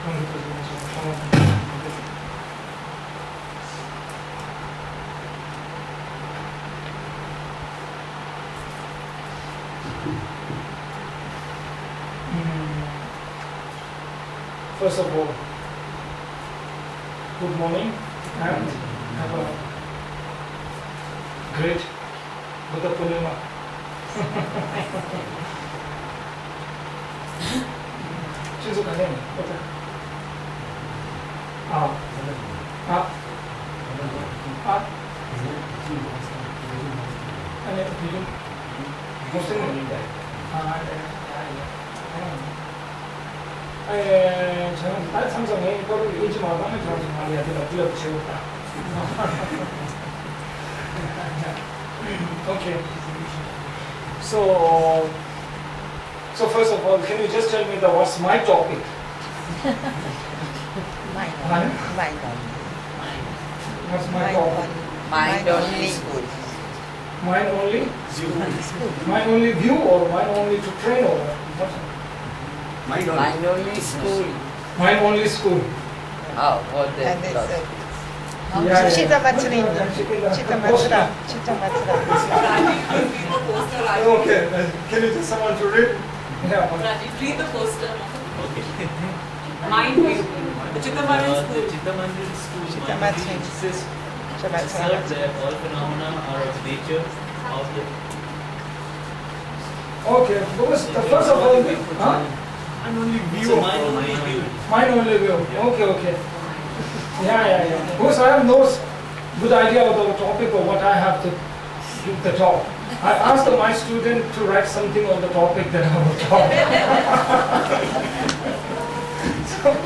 First of all, good morning and have a great Buddha Purnima. Shizuka name? Okay. 저는 삼성에 이거를 인지만 하면 저는 말이야 내가 불러주세요다. Okay. So first of all, can you just tell me what's my topic? Mind. What's my topic? Mind only school. Mind only? Mind only view or mind only to train or what? Mind only school. Mind only school. Oh, what the Chitta Matsura. Okay, can you just someone to read? Yeah. Rajiv, read the poster. Okay. Mind view. The Chitta Mandir school. Chitta Mandir school. Chitta Mind Mandir. insists that all phenomena are of nature of the. Okay, because the first of all, Mind only view. Mind only view. Mind only view. Okay. Yeah. Because I have no good idea about the topic or what I have to give the talk. I asked my student to write something on the topic that I will talk. So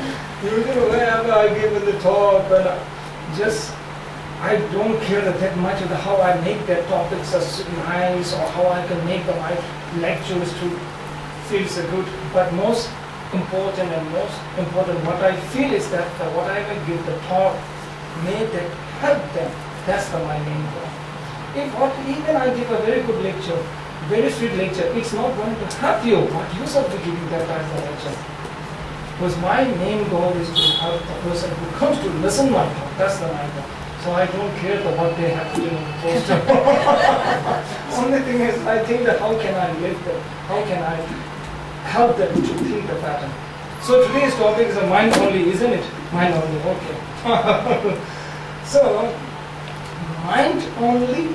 usually whenever I give the talk, I don't care that much of how I make that topic so nice or how I can make my lectures to feel so good. But most important what I feel is that what I will give the talk may that help them. That's my main goal. Even I give a very good lecture, very sweet lecture, it's not going to help you. What use of giving that kind of lecture? Because my main goal is to help the person who comes to listen my talk. That's the main goal. So I don't care what they have to do on the poster. Only thing is, I think that how can I lift them? How can I help them to think the pattern? So today's topic is a mind only, isn't it? Mind only, okay. So, mind only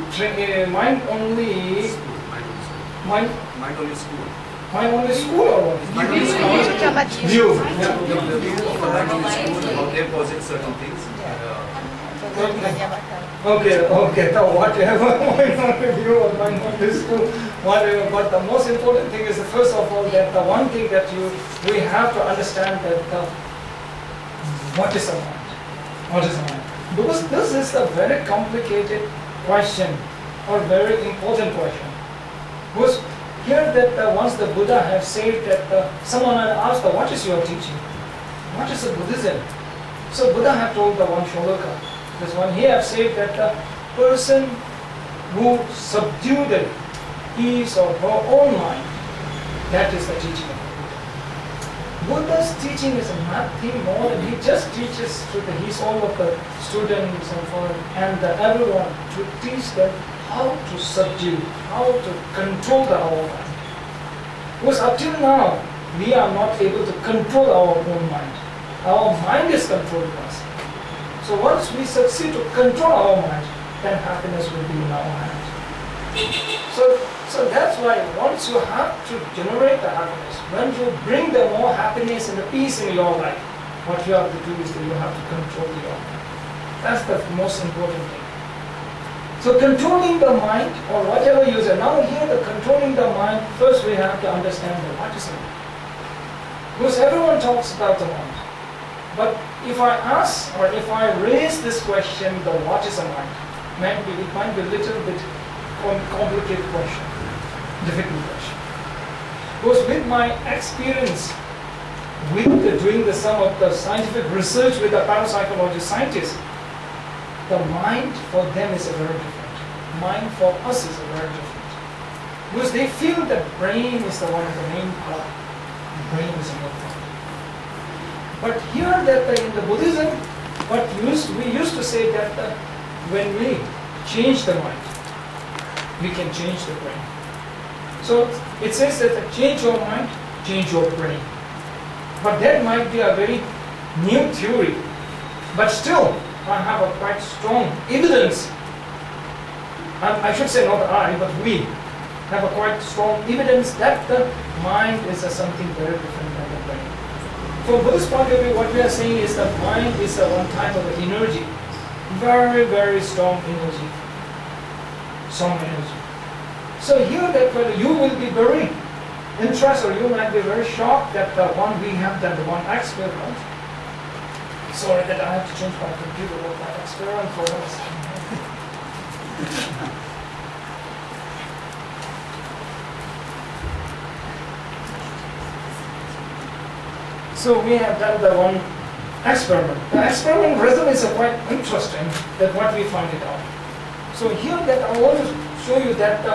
school. Mind only school or what? View. How they posit certain things. Okay, so whatever, mind only view or mind only school, whatever. But the most important thing is, first of all, that the one thing that we have to understand that what is a mind? What is a mind? Because this is a very complicated question or very important question. Because here that once the Buddha has said that someone had asked, what is your teaching? What is the Buddhism? So Buddha had told the one shloka. This one he have said that the person who subdued his or her own mind, that is the teaching of the Buddha. Buddha's teaching is nothing more than he just teaches to all of the students and everyone to teach them how to subdue, how to control our mind. Because up till now, we are not able to control our own mind. Our mind is controlling us. So once we succeed to control our mind, then happiness will be in our hand. So that's why once you have to generate the happiness, when you bring the more happiness and the peace in your life, what you have to do is that you have to control your mind. That's the most important thing. So controlling the mind or whatever you say. Now here the controlling the mind, first we have to understand what is the mind. Because everyone talks about the mind. But if I ask or if I raise this question, the what is a mind, it might be a little bit complicated question, difficult question. Because with my experience with doing some of the scientific research with the parapsychology scientists, the mind for them is very different. Mind for us is very different. Because they feel that brain is the one of the main part. Brain is the main part. But here that in the Buddhism, we used to say that when we change the mind, we can change the brain. So it says that change your mind, change your brain. But that might be a very new theory. But still, I have a quite strong evidence. I should say not I, but we have a quite strong evidence that the mind is something very different than the brain. From Buddhist point of view, what we are saying is that mind is one type of energy. Very, very strong energy. Strong energy. So here that you will be very interested, or you might be very shocked that we have done the one experiment. Sorry that I have to change my computer with my experiment for us. So we have done the one experiment. The experiment result is quite interesting that what we find it out. So here that I want to show you that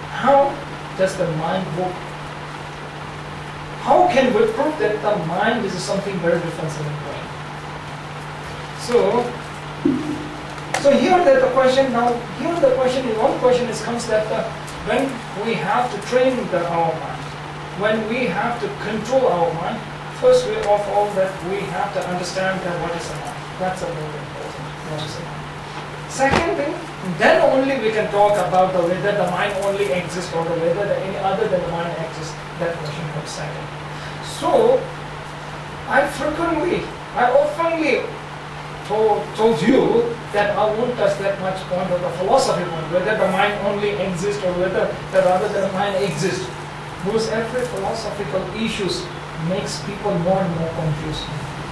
how does the mind work? How can we prove that the mind is something very different than the brain? So here that the question now, here the question is, one question is comes that when we have to train our mind, when we have to control our mind, first of all that we have to understand that what is the mind. That's a very important. What is the mind? Second thing, then only we can talk about the whether the mind only exists or the whether any other than the mind exists. That question comes second. So I oftenly told you that I won't touch that much point of the philosophy point, whether the mind only exists or whether the rather than the mind exists. Because every philosophical issues makes people more and more confused.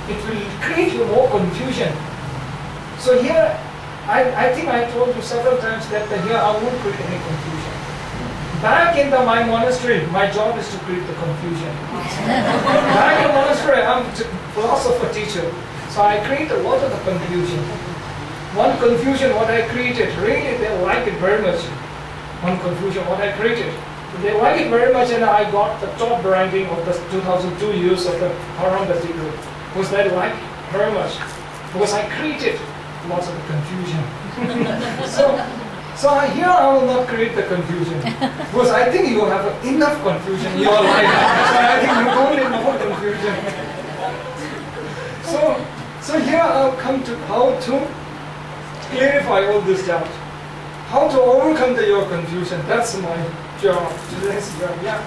It will create you more confusion. So here, I think I told you several times that here I won't create any confusion. Back in my monastery, my job is to create the confusion. Back in the monastery, I'm a philosopher teacher. So I create a lot of the confusion. One confusion, what I created, really they like it very much. One confusion, what I created. They like it very much, and I got the top ranking of the 2002 years of the Haram degree. Because they like very much. Because I created lots of the confusion. So here I will not create the confusion. Because I think you have enough confusion in your life. So I think you don't need more confusion. So here I'll come to how to clarify all this doubt. How to overcome your confusion. That's my job, today's job, yeah.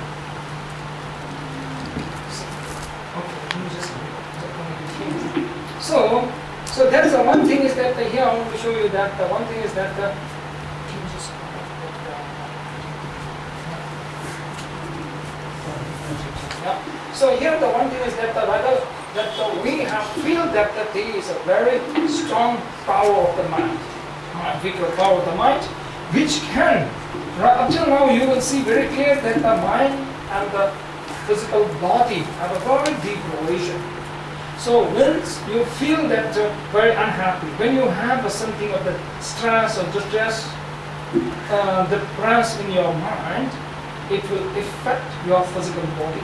Okay, let me just communicate. So that is the one thing is that here I want to show you that the one thing is that so here the one thing is that we have feel that there is a very strong power of the mind, vital power of the mind, which can, up till now you will see very clear that the mind and the physical body have a very deep relation. So once you feel that very unhappy, when you have something of the stress or distress, the press in your mind, it will affect your physical body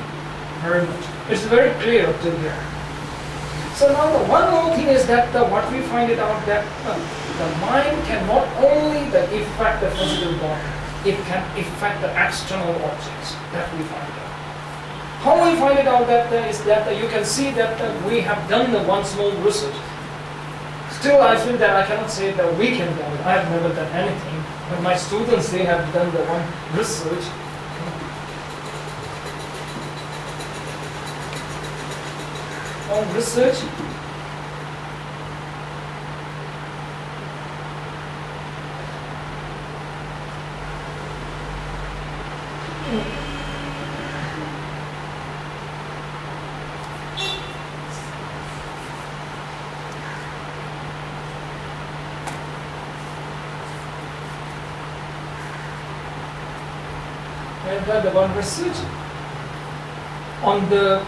very much. It's very clear up till there. So now the one more thing is that what we find it out that the mind can not only affect the physical body, it can affect the external objects. That we find out. How we find it out that is that you can see that we have done the one small research. Still I feel that I cannot say that we can do it. I have never done anything. But my students, they have done the one research. On research, and then the one research on the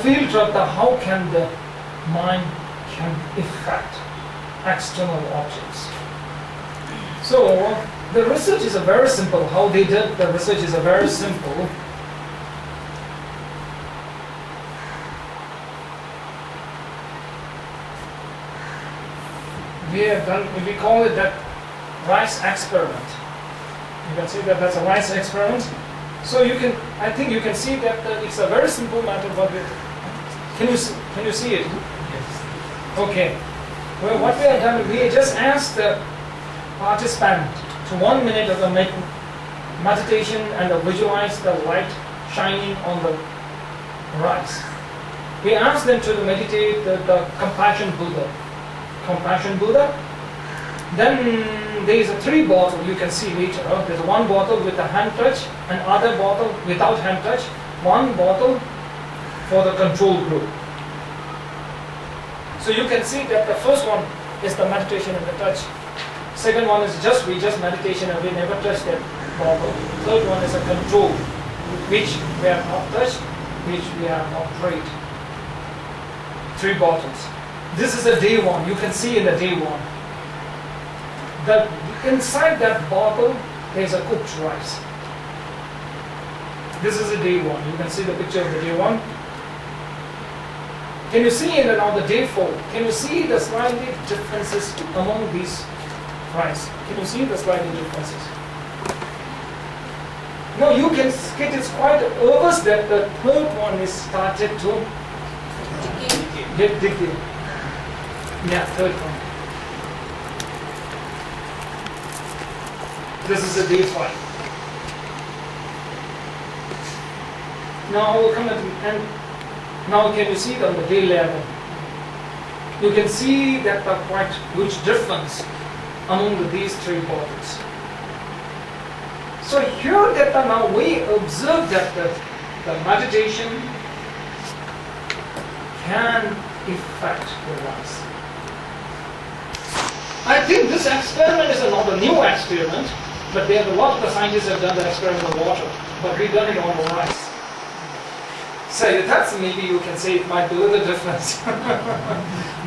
field of how can the mind can affect external objects. So the research is a very simple. How they did the research is a very simple. we have done, we call it that rice experiment. You can see that that's a rice experiment. So you can, I think you can see that it's a very simple matter, but can you see it? Yes. Okay. Well, what we have done, we just asked the participant to 1 minute of the meditation and visualize the light shining on the rice. We asked them to meditate the compassion Buddha. Compassion Buddha. Then there is a 3 bottle you can see later. There's 1 bottle with a hand touch, and other bottle without hand touch, 1 bottle for the control group. So you can see that the first one is the meditation and the touch. Second one is we just meditation and we never touch that bottle. Third one is a control, which we have not touched, which we have not prayed. 3 bottles. This is the day 1. You can see in the day 1. Inside that bottle, there is a cooked rice. This is the day 1. You can see the picture of the day 1. Can you see now the day 4? Can you see the slightly differences among these rice? Can you see the slightly differences? Now you can, it is quite obvious that the third one is started to get decay. Yeah, third one. This is the day 5. Now I will come at the end. Now can you see it on the day 11? You can see that the quite huge difference among these 3 bottles. So here that now we observe that the meditation can affect the rice. I think this experiment is not a new experiment, but there are a lot of the scientists have done the experiment on water, but we've done it on the rice. So that's maybe you can say it might be a little difference.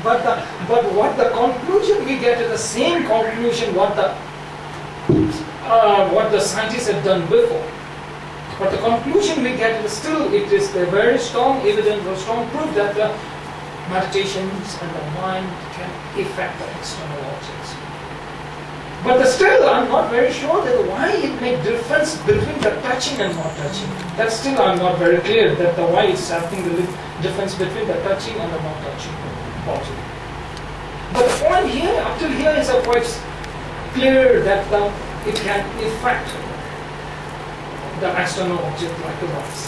but what the conclusion we get is the same conclusion what the scientists have done before. But the conclusion we get is still it is the very strong evidence or strong proof that the meditations and the mind can affect the external objects. But still, I'm not very sure that why it makes difference between the touching and not touching. That still I'm not very clear that why it's happening the difference between the touching and the not touching object. But the point here, up till here, is quite clear that it can affect the external object like the rice.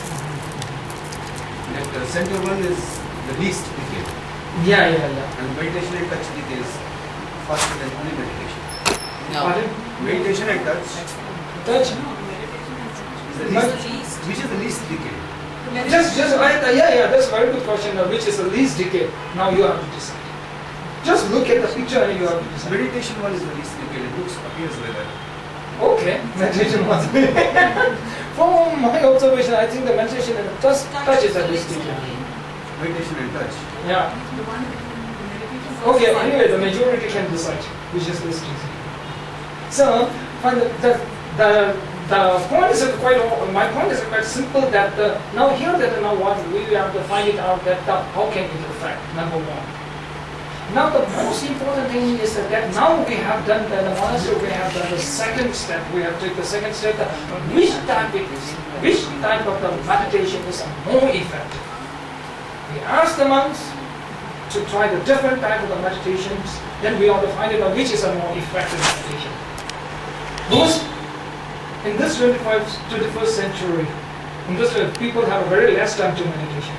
That the center one is the least decay. Yeah. And meditation and touch decay is faster than only meditation. No. Pardon? Meditation and touch Touch. is the least, which is the least decay. Just yeah, that's a very good question. Which is the least decay? Now you have to decide. Just look at the picture and you have to decide. Meditation one is the least decay. It appears like that. Okay, meditation was. From my observation, I think the meditation and the touch is the least decay. Meditation and touch. Yeah. Okay. Anyway, the majority can decide which is least decay. So, the point is quite. My point is quite simple. That now here that now what we have to find it out that how can it affect number 1. Now the most important thing is that now we have done the monastery. We have done the second step. We have taken the second step. Which type of the meditation is more effective? We ask the monks to try the different type of the meditations. Then we have to find out which is a more effective meditation. Those in this 21st century, people have a very less time to meditation.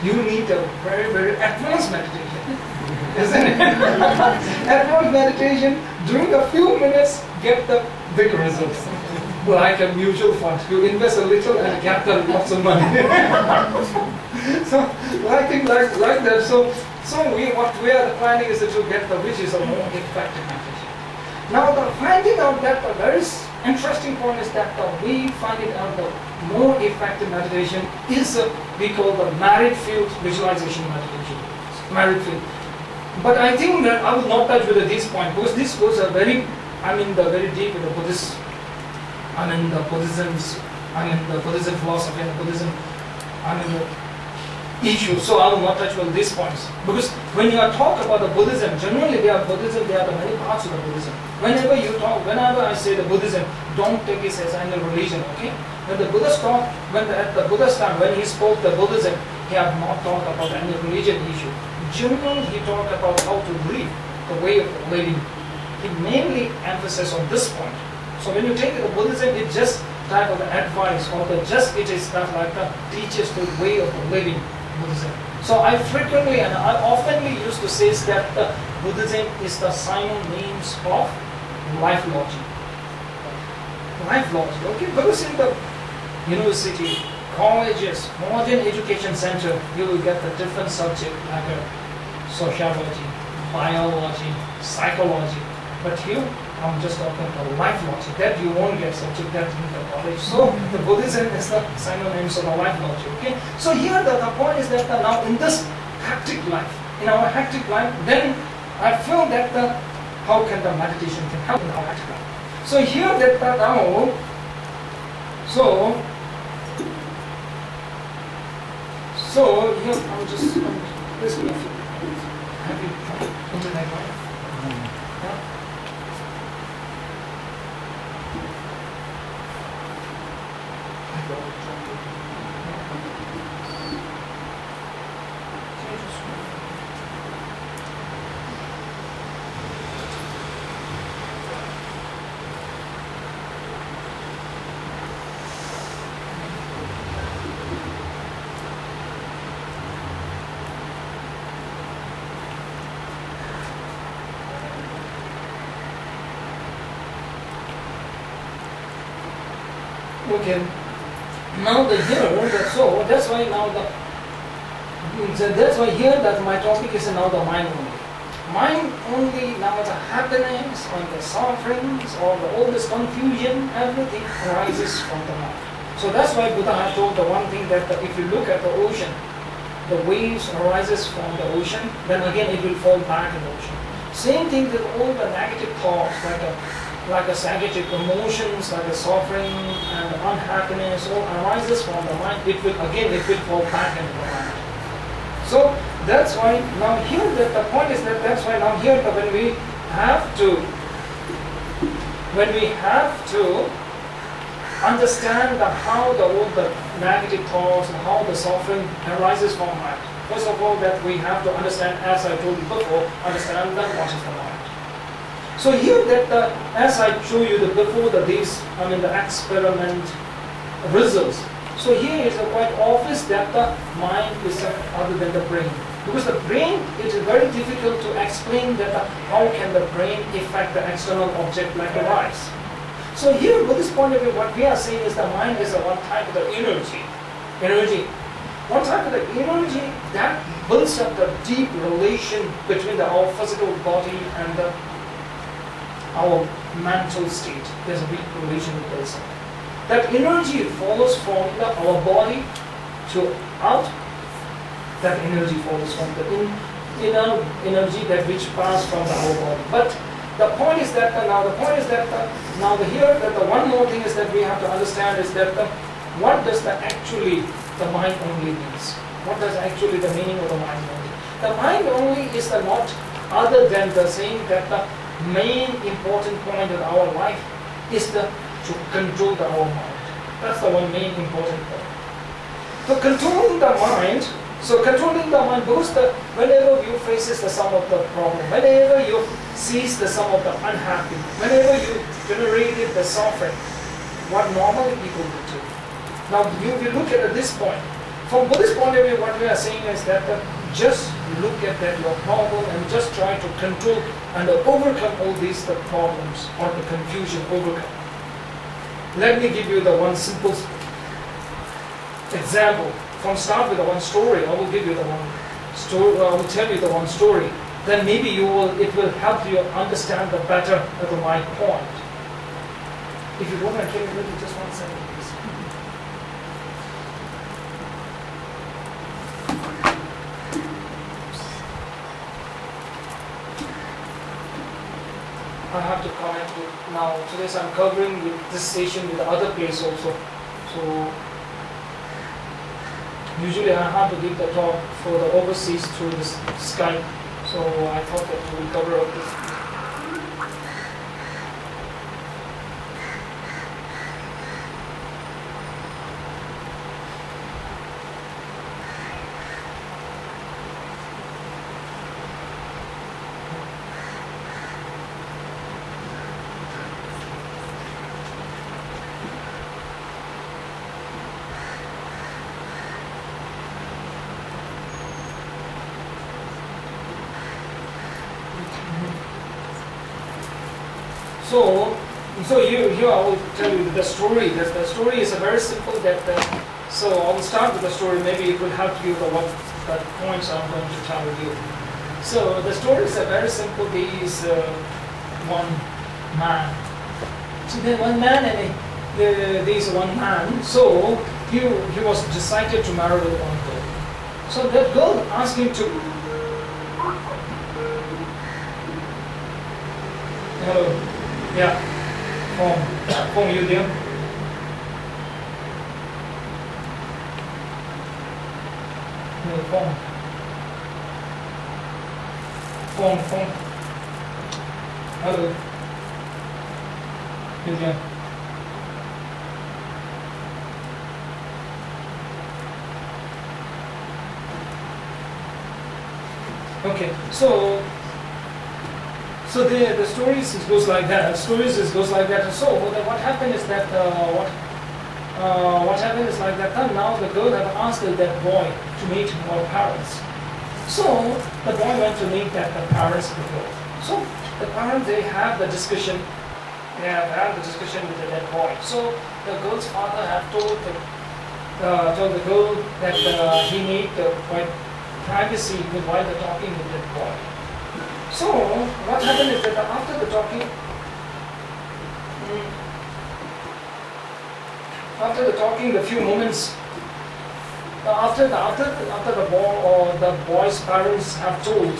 You need a very, very advanced meditation, isn't it? Advanced meditation, during a few minutes, get the big results. Like a mutual fund, you invest a little and get the lots of money. So, I think like that. So what we are planning is to get the which is a more effective meditation. Now, the finding out that the very interesting point is that we find it out the more effective meditation is we call the married field visualization meditation. Married field. But I think that I will not touch with this point because this goes very deep in the Buddhist. the Buddhism philosophy and Buddhism. issue, so I will not touch on these points. Because when you are talk about the Buddhism, generally there are the many parts of the Buddhism. Whenever I say the Buddhism, don't take it as any religion, okay? When the Buddha talk, at the Buddha's time, when he spoke the Buddhism, he had not talked about any religion issue. Generally, he talked about how to live, the way of living. He mainly emphasized on this point. So when you take the Buddhism, it's just type of advice, or it is stuff like that teaches the way of living Buddhism. So I frequently and I oftenly used to say that the Buddhism is the synonyms of life logic. Life logic, okay? Because in the university, colleges, modern education center, you will get the different subject like sociology, biology, psychology. But here, I'm just talking about life logic. That you won't get subject that in the college. So the Buddhism is the synonyms of the life logic. Okay. So here the point is that now in this hectic life, in our hectic life, then I feel that how can the meditation can help in our hectic life. So here that now, so here I'm just this will have you internet right? Yeah. Okay. Now that's why now that's why here that my topic is now the mind only. Mind only now the happiness or the sufferings or all this confusion, everything arises from the mind. So that's why Buddha had told the one thing that if you look at the ocean, the waves arises from the ocean, then again it will fall back in the ocean. Same thing with all the negative thoughts like a negative emotions, like a suffering and unhappiness, all arises from the mind. It will fall back into the mind. So that's why now here the point is that's why now here when we have to understand how all the negative thoughts and how the suffering arises from mind. First of all, that we have to understand, as I told you before, understand that what is the mind. So here that as I show you the experiment results. So here is quite obvious that the mind is other than the brain. Because the brain, it is very difficult to explain that how can the brain affect the external object like the eyes. So here, with this point of view, what we are saying is the mind is one type of the energy. One type of the energy that builds up the deep relation between our physical body and our mental state. There's a deep relation with this. That energy follows from our body to out. That energy follows from the inner energy that which passes from our body. But the point is that the one more thing is that we have to understand is that what does the mind only means? What does actually the meaning of the mind only? The mind only is not other than the saying that the main important point in our life is to control our mind. That's the one main important point. So controlling the mind. Because whenever you faces some of the problem, whenever you sees some of the unhappy, whenever you generated the suffering, what normally people would do. Now you look at this point. From Buddhist point of view, what we are saying is that just look at your problem and just try to control and overcome all these problems or the confusion overcome. Let me give you the one simple example. From start with the one story, I will give you the one story. I will tell you the one story. Then maybe it will help you understand the better my point. If you don't mind, can you wait just 1 second, please? I have to comment with now. Today I'm covering with this session with the other place also. So usually I have to give the talk for the overseas through this Skype, so I thought that we will cover up this. So here I will tell you the story. The story is a very simple. So I will start with the story. Maybe it will help you the points I'm going to tell you. So the story is a very simple. There is one man. So then one man and there is one man. So he was decided to marry with one girl. So that girl asked him to. Hello. Yeah. Phone you there? No, phone. Hello. You there? Okay, so the stories goes like that. So what happened is that what happened is like that. Now the girl have asked that boy to meet her parents. So the boy went to meet the parents of the girl. So the parents they have the discussion. They have the discussion with the dead boy. So the girl's father have told the girl that he need quite privacy while they're talking with that boy. So what happened is that after the talking, the few moments after the boy or the boy's parents have told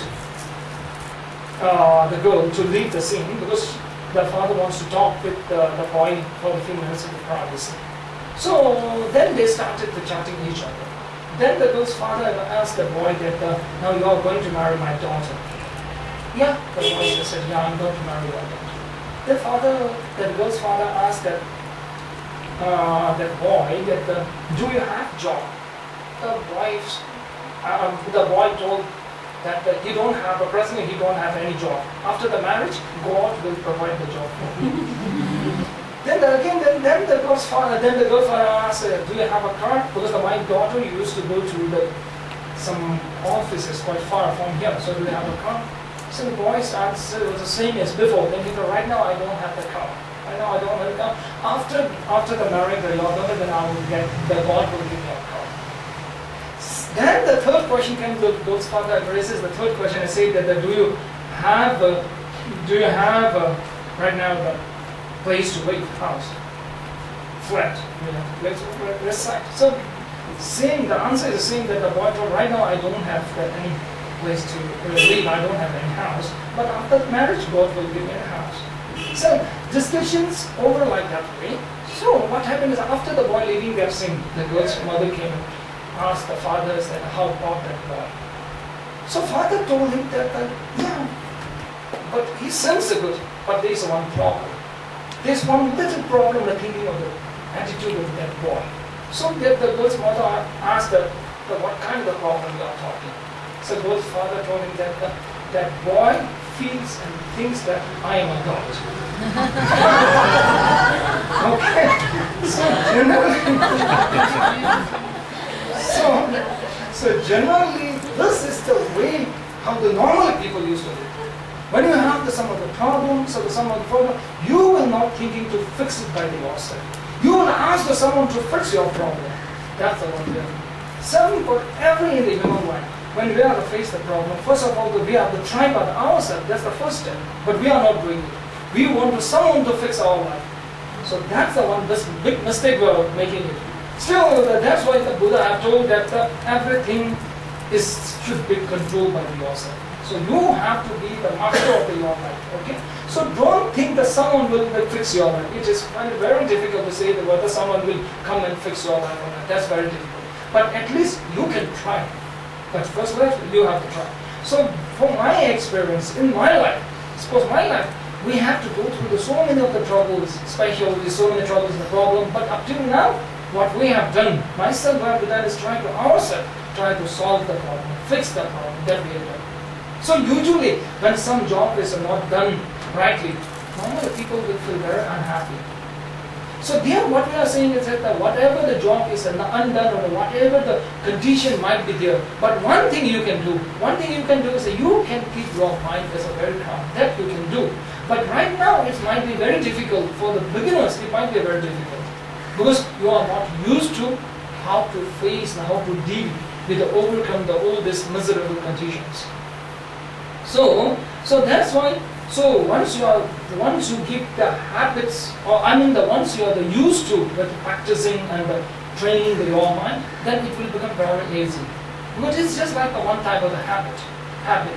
the girl to leave the scene because the father wants to talk with the boy for a few minutes in the privacy. So then they started chatting each other. Then the girl's father asked the boy that now you are going to marry my daughter. Yeah, the boy said, yeah, I'm going to marry your daughter. The girl's father asked that boy that do you have job? The boy told that he don't have presently he don't have any job. After the marriage, God will provide the job for him. Then the girl's father asked, do you have a car? Because my daughter used to go to some offices quite far from here. So do you have a car? So the boy's answer was the same as before. Then he said, right now I don't have the car. Right now I don't have the car. After the marriage, your daughter, then I will get, the God will give me a car. Then the third question came, the girl's father raises the third question and said that do you have right now the place to live, house, flat, place to reside. So the answer is the same that the boy told, right now I don't have any place to live, I don't have any house, but after marriage God will give me a house. So discussions over like that way. So what happened is after the boy leaving that scene, the girl's mother came and asked the father that how about that boy. So father told him that yeah, but he sends the good, but there is one problem. There's one little problem in thinking of the attitude of that boy. So the girl's mother asked what kind of problem you are talking. So the girl's father told him that that boy feels and thinks that I am a god. Okay. So generally, this is the way how the normal people used to live. When you have some of the problems or some of the problem, you will not thinking to fix it by yourself. You will ask someone to fix your problem. That's the one thing. For every in the human life, when we are to face the problem, first of all, we have to try by ourselves. That's the first step. But we are not doing it. We want someone to fix our life. So that's the one big mistake we are making it. Still, that's why the Buddha have told that everything should be controlled by yourself. So you have to be the master of your life. Okay. So don't think that someone will fix your life. It is very difficult to say that whether someone will come and fix your life or not. That's very difficult. but at least you can try. But first you have to try. So from my experience in my life, suppose my life, we have to go through so many of the troubles, especially so many troubles and the problem, but up till now, what we have done, myself, what I have done is try to solve the problem, fix the problem that we have done. So usually, when some job is not done rightly, normally people will feel very unhappy. So there what we are saying is that whatever the job is undone or whatever the condition might be there, but one thing you can do is that you can keep your mind as a very calm. That you can do. But right now it might be very difficult for the beginners. It might be very difficult because you are not used to how to face and how to deal with overcome all these miserable conditions. So that's why. So once you keep the habits, or once you are used to with practicing and training your mind, then it will become very easy. Because it's just like the one type of the habit.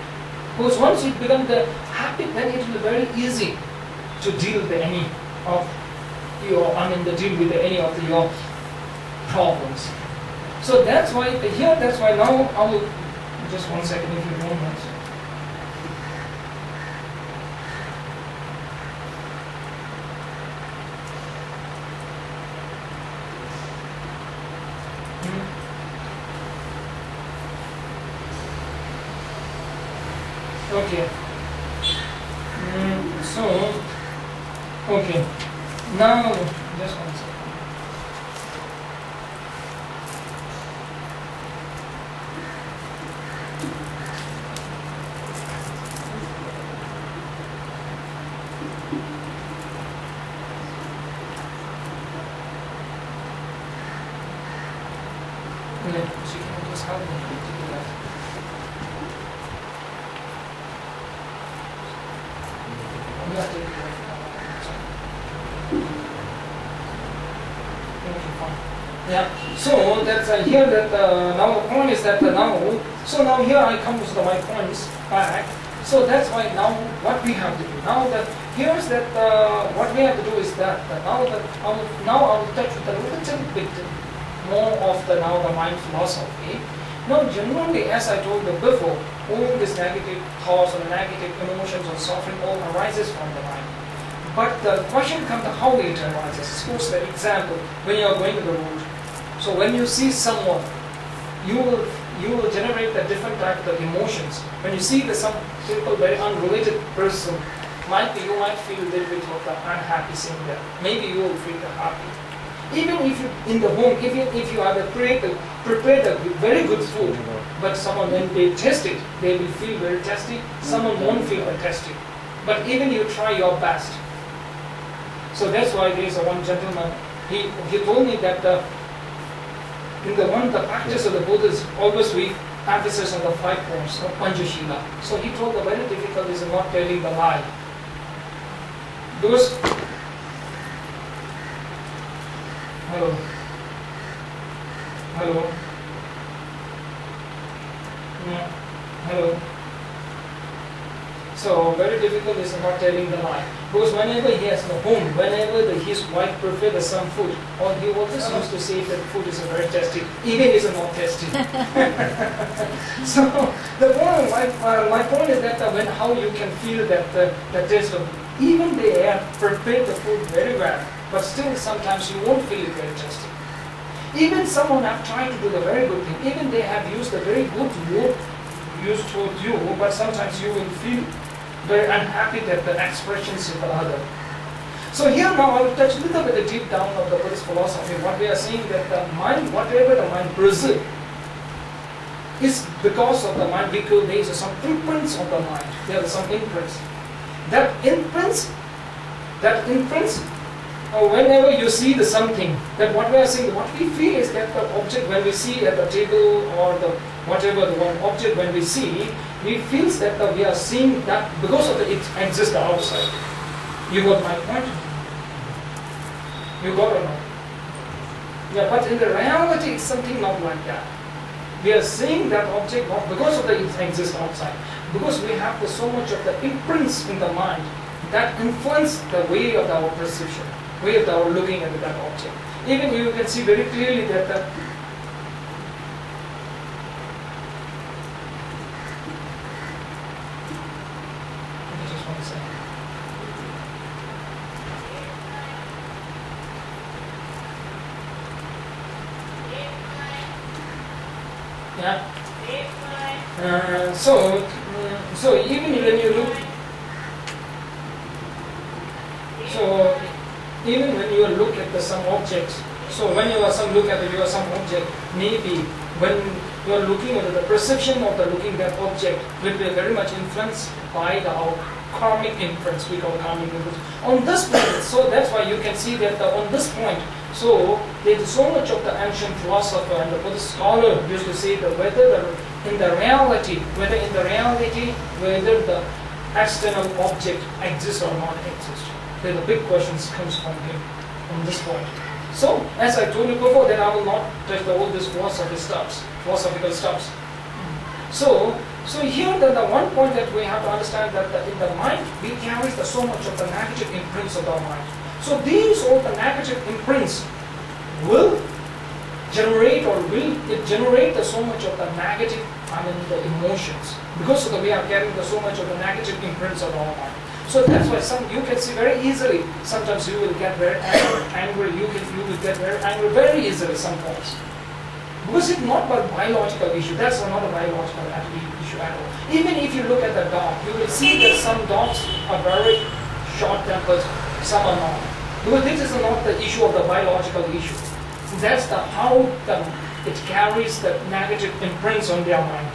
Because once it becomes the habit, then it will be very easy to deal with any of your, any of your problems. So that's why here, that's why now I will just 1 second if you don't mind. Okay. Okay. Now, just 1 second. She can just help me to do that. Yeah. So that's here that now the point is that now. So now here I come to my points back. So that's why now what we have to do now that here's that what we have to do is that now I will touch with a little bit more of the mind philosophy. Now generally, as I told you before, all these negative thoughts or negative emotions or suffering all arises from the mind. But the question comes to how it arises. Suppose the example, when you are going to the road. So when you see someone, you will generate a different type of emotions. When you see some simple, very unrelated person, you might feel a little bit of the unhappy seeing that. Maybe you will feel happy. Even if you in the home, if you have prepared a very good food, but someone when they taste it, they will feel very tasty. Someone won't feel very tasty. But even you try your best. So that's why there is one gentleman. He told me that the practice of the Buddhists always we emphasis on the 5 points of Panchashila. So he told the very difficult is not telling the lie. Because hello. Yeah. Hello. So very difficult is not telling the lie. Because whenever he has no home, whenever his wife prepares some food, or he always used to say that food is very tasty, even if it's not tasty. So the point, my point is that when how you can feel that the taste of, even they have prepared the food very well, but still sometimes you won't feel it very tasty. Even someone have tried to do the very good thing, even they have used the very good word used towards you, but sometimes you will feel very unhappy that the expressions of the other. So here now I will touch a little bit deep down of the Buddhist philosophy. What we are saying that the mind, whatever the mind perceives, is because of the mind, because there is some imprints of the mind. There are some imprints. That imprints, whenever you see the something, that what we are saying, what we feel is that the object when we see at the table or the whatever the one object when we see, we feel that we are seeing that because of it exists outside. You got my point? You got or not? Yeah, but in the reality it's something not like that. We are seeing that object not because of it exists outside. Because we have so much of the imprints in the mind that influence the way of our perception, way of our looking at that object. Even you can see very clearly that Yeah. So even when you look, so even when you look at some objects, so when you are look at some object, maybe when you are looking at the perception of the looking that object will be very much influenced by the karmic imprints. We call karmic imprints on this point. So that's why you can see that on this point. So there is so much of the ancient philosopher and the Buddhist scholar used to say that whether in the reality, whether the external object exists or not exists. Then the big questions comes from him on this point. So as I told you before, that I will not touch all these philosophical stuffs. So here the one point that we have to understand that in the mind we carry so much of the negative imprints of our mind. So these all the negative imprints will generate so much of the negative, the emotions, because we are carrying so much of the negative imprints of our mind. So that's why you can see very easily. Sometimes you will get very angry. You will get very angry very easily sometimes, because it's not a biological issue. That's not a biological issue at all. Even if you look at the dog, you will see that some dogs are very short-tempered, some are not. Because this is not the issue of the biological issue. That's how it carries the negative imprints on their mind.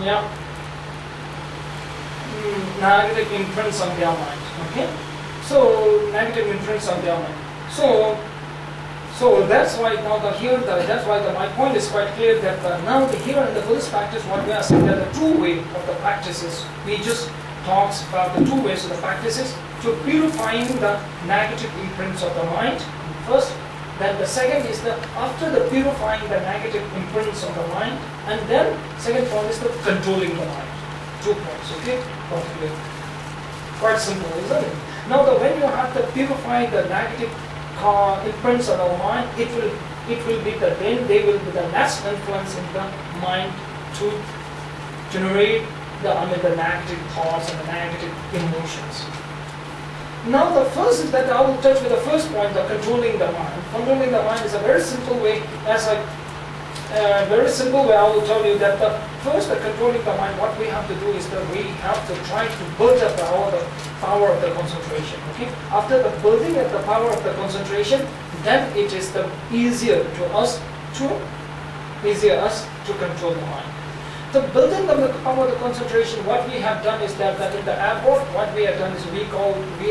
Yeah. Negative imprints on their mind. Okay. So negative imprints on their mind. So that's why now my point is quite clear that now here in the Buddhist practice, what we are saying that the two way of the practices, we just talks about the two ways of the practices to purifying the negative imprints of the mind first. Then the second is after the purifying the negative imprints of the mind, and then second point is the controlling the mind. 2 points, okay? Quite simple, isn't it? Now when you have to purify the negative imprints of the mind, it will be then they will be the less influence in the mind to generate the negative thoughts and the negative emotions. Now the first is that I will touch with the first point, the controlling the mind. Controlling the mind is a very simple way. I will tell you that the controlling the mind, what we have to do is that we have to try to build up the power of the concentration. Okay. After the building of the power of the concentration, then it is easier us to control the mind. The building of the power of the concentration, what we have done is that in the airport, what we have done is we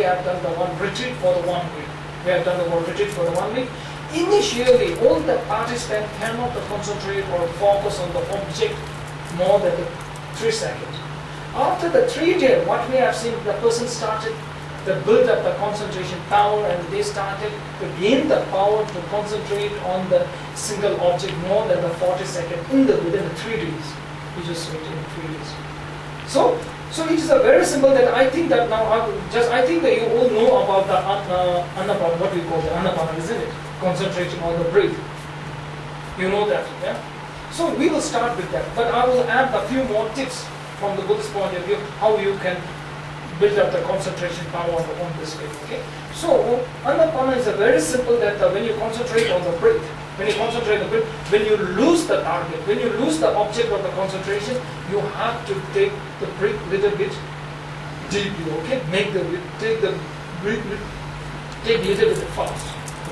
have done the one retreat for the 1 week. We have done the one retreat for the 1 week. Initially, all the participants cannot concentrate or focus on the object more than 3 seconds. After the 3 days, what we have seen, the person started to build up the concentration power, and they started to gain the power to concentrate on the single object more than the 40 seconds within the 3 days. We just wait in 3 days. So it is a very simple that I think that now I think that you all know about the anapana, what we call the anapana, isn't it? Concentrating on the breath. You know that, yeah? So we will start with that, but I will add a few more tips from the Buddhist point of view, how you can build up the concentration power on this way, okay? So anapana is a very simple that when you concentrate on the breath, when you lose the target, when you lose the object of the concentration, you have to take the breath little bit deeply, okay? Take the breath little bit fast.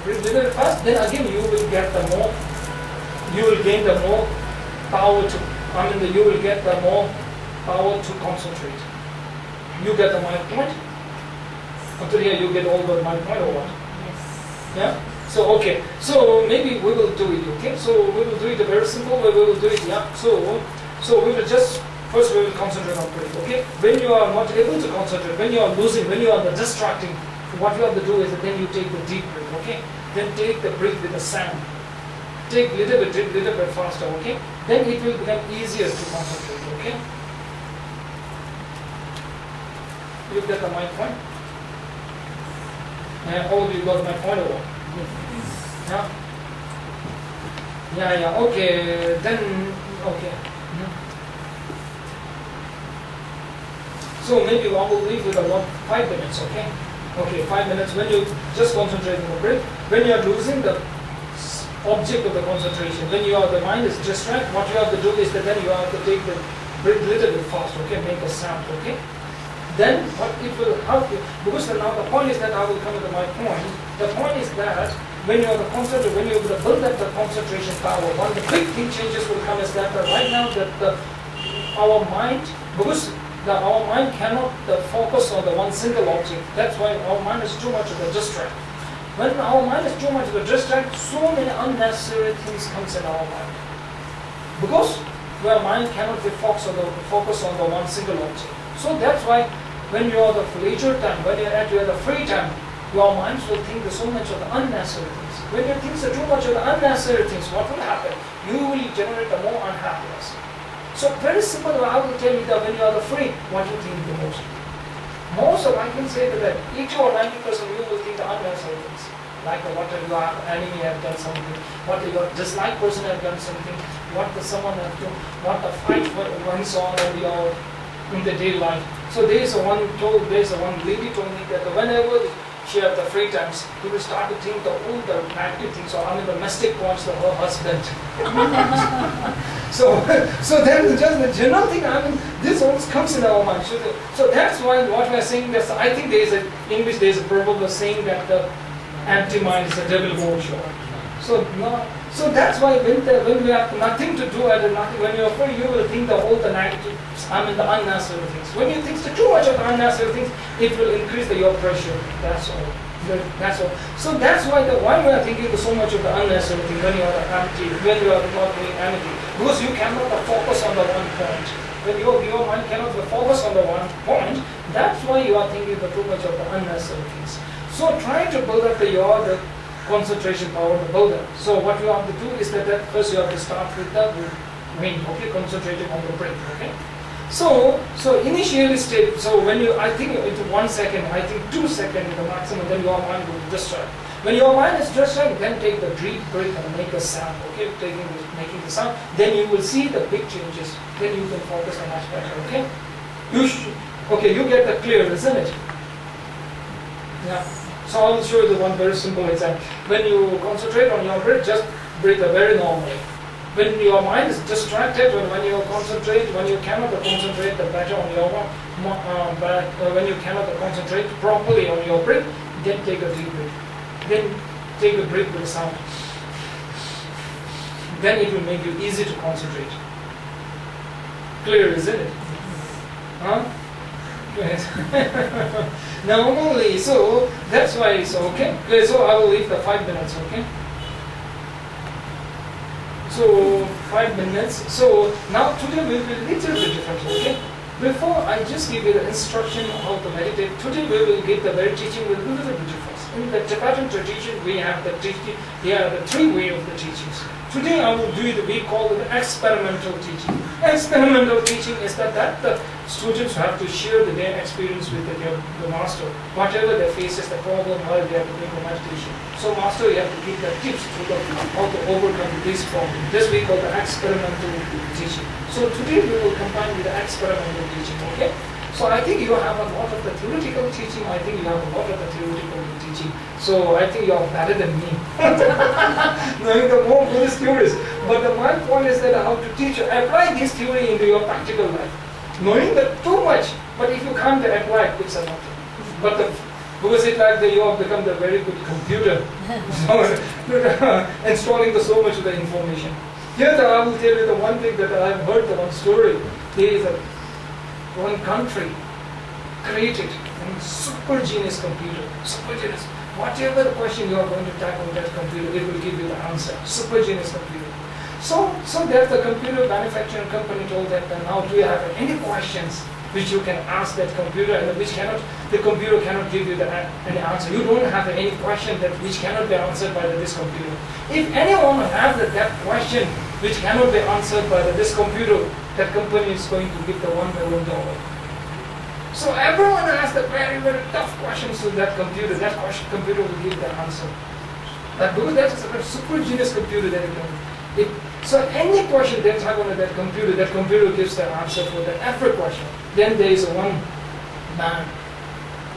Breathe little bit fast, then again you will gain the more power to concentrate. You get the mind point? Until here you get all the mind point or what? Yes. Yeah? So okay, so maybe we will do it, okay? So we will do it a very simple way, we will do it, yeah? So we will first we will concentrate on breath, okay? When you are not able to concentrate, when you are losing, when you are distracting, what you have to do is that then you take the deep breath, okay? Then take the breath with the sound. Take little bit faster, okay? Then it will become easier to concentrate, okay? You get the mind point? All you got my point over? Yeah, okay, then, okay. So maybe I will leave with about 5 minutes, okay? Okay, 5 minutes when you just concentrate on the breath. When you are losing the object of the concentration, when the mind is distracted, what you have to do is that then you have to take the breath a little bit fast, okay, make a sound, okay. Then what it will help you, because now the point is that I will come to my point. The point is that when you are the concentrate, when you build up the concentration power, one of the big thing changes will come is that right now that our mind, because our mind cannot focus on the one single object. That's why our mind is too much of a distract. When our mind is too much of a distract, so many unnecessary things comes in our mind. Because our mind cannot be focused on the one single object. So that's why when you are the leisure time, when you are at the free time, your minds will think so much of the unnecessary things. When you think so too much of the unnecessary things, what will happen? You will generate more unhappiness. So very simple, I will tell you that when you are the free, what you think the most? Most of I can say that 80 or 90% you will think the unnecessary things. Like what your enemy have done something, what your dislike person have done something, what someone have done, what the fight went on in the day life. So there's one lady told me that whenever she had the free times, he will start to think all the negative things, or the domestic points of her husband. so then just the general thing, this always comes in our mind. So that's why what we are saying, that I think in English there is a proverb of saying that the empty mind is the devil workshop. So that's why when we have nothing to do and nothing, when you're free, you will think all the negative, the unnecessary things. When you think too much of the unnecessary things, it will increase your pressure. That's all. That's all. So that's why why we are thinking so much of the unnecessary thing when you are empty, when you are not doing anything, because you cannot focus on the one point. When your mind cannot focus on the one point, that's why you are thinking too much of the unnecessary things. So try to build up the concentration power to build up. So what you have to do is that first you have to start with the wind, okay, concentrating on the breath, okay. So initially state, so when I think into 1 second, I think 2 seconds is the maximum, then your mind will distract. When your mind is distracted, then take the deep breath and make a sound, okay, making the sound, then you will see the big changes, then you can focus on much better, okay. You get the clear, isn't it? Yeah. So I will show you the one very simple example. When you concentrate on your breath, just breathe very normally. When your mind is distracted, when you concentrate, when you cannot concentrate the better on your when you cannot concentrate properly on your breath, then take a deep breath. Then take a breath with sound. Then it will make you easy to concentrate. Clear, isn't it? Huh? Normally, so that's why it's okay. So I will leave the 5 minutes, okay? So 5 minutes. So now today will be a little bit different, okay? Before I just give you the instruction on how to meditate, today we will give the very teaching with a little bit difference. In the Tibetan tradition, we have the teaching. There are the 3 ways of the teachings. Today I will do it. We call it experimental teaching. Experimental teaching is that the students have to share their experience with the master. Whatever they face is the problem, how they have to make a meditation. So master, you have to give the tips to how to overcome this problem. This we call the experimental teaching. So today we will combine with the experimental teaching. Okay. So I think you have a lot of the theoretical teaching. I think you have a lot of the theoretical teaching. So I think you are better than me. Knowing the more Buddhist theories. But my point is that how to teach, apply this theory into your practical life. Knowing that too much, but if you can't apply it, it's a nothing. But because it's like you have become the very good computer. Installing so much of the information. Here I will tell you the one thing that I have heard, the one story. There is one country created a super genius computer. Super genius. Whatever the question you are going to type on that computer, it will give you the answer. Super genius computer. So that the computer manufacturing company told that now do you have any questions which you can ask that computer and which the computer cannot give you any answer. You don't have any question which cannot be answered by this computer. If anyone has that question which cannot be answered by this computer, that company is going to give the $1 million. So everyone asks the very, very tough questions to that computer. That computer will give the answer. Because that is a super genius computer that so any question they type on that computer gives the answer for the every question. Then there is one man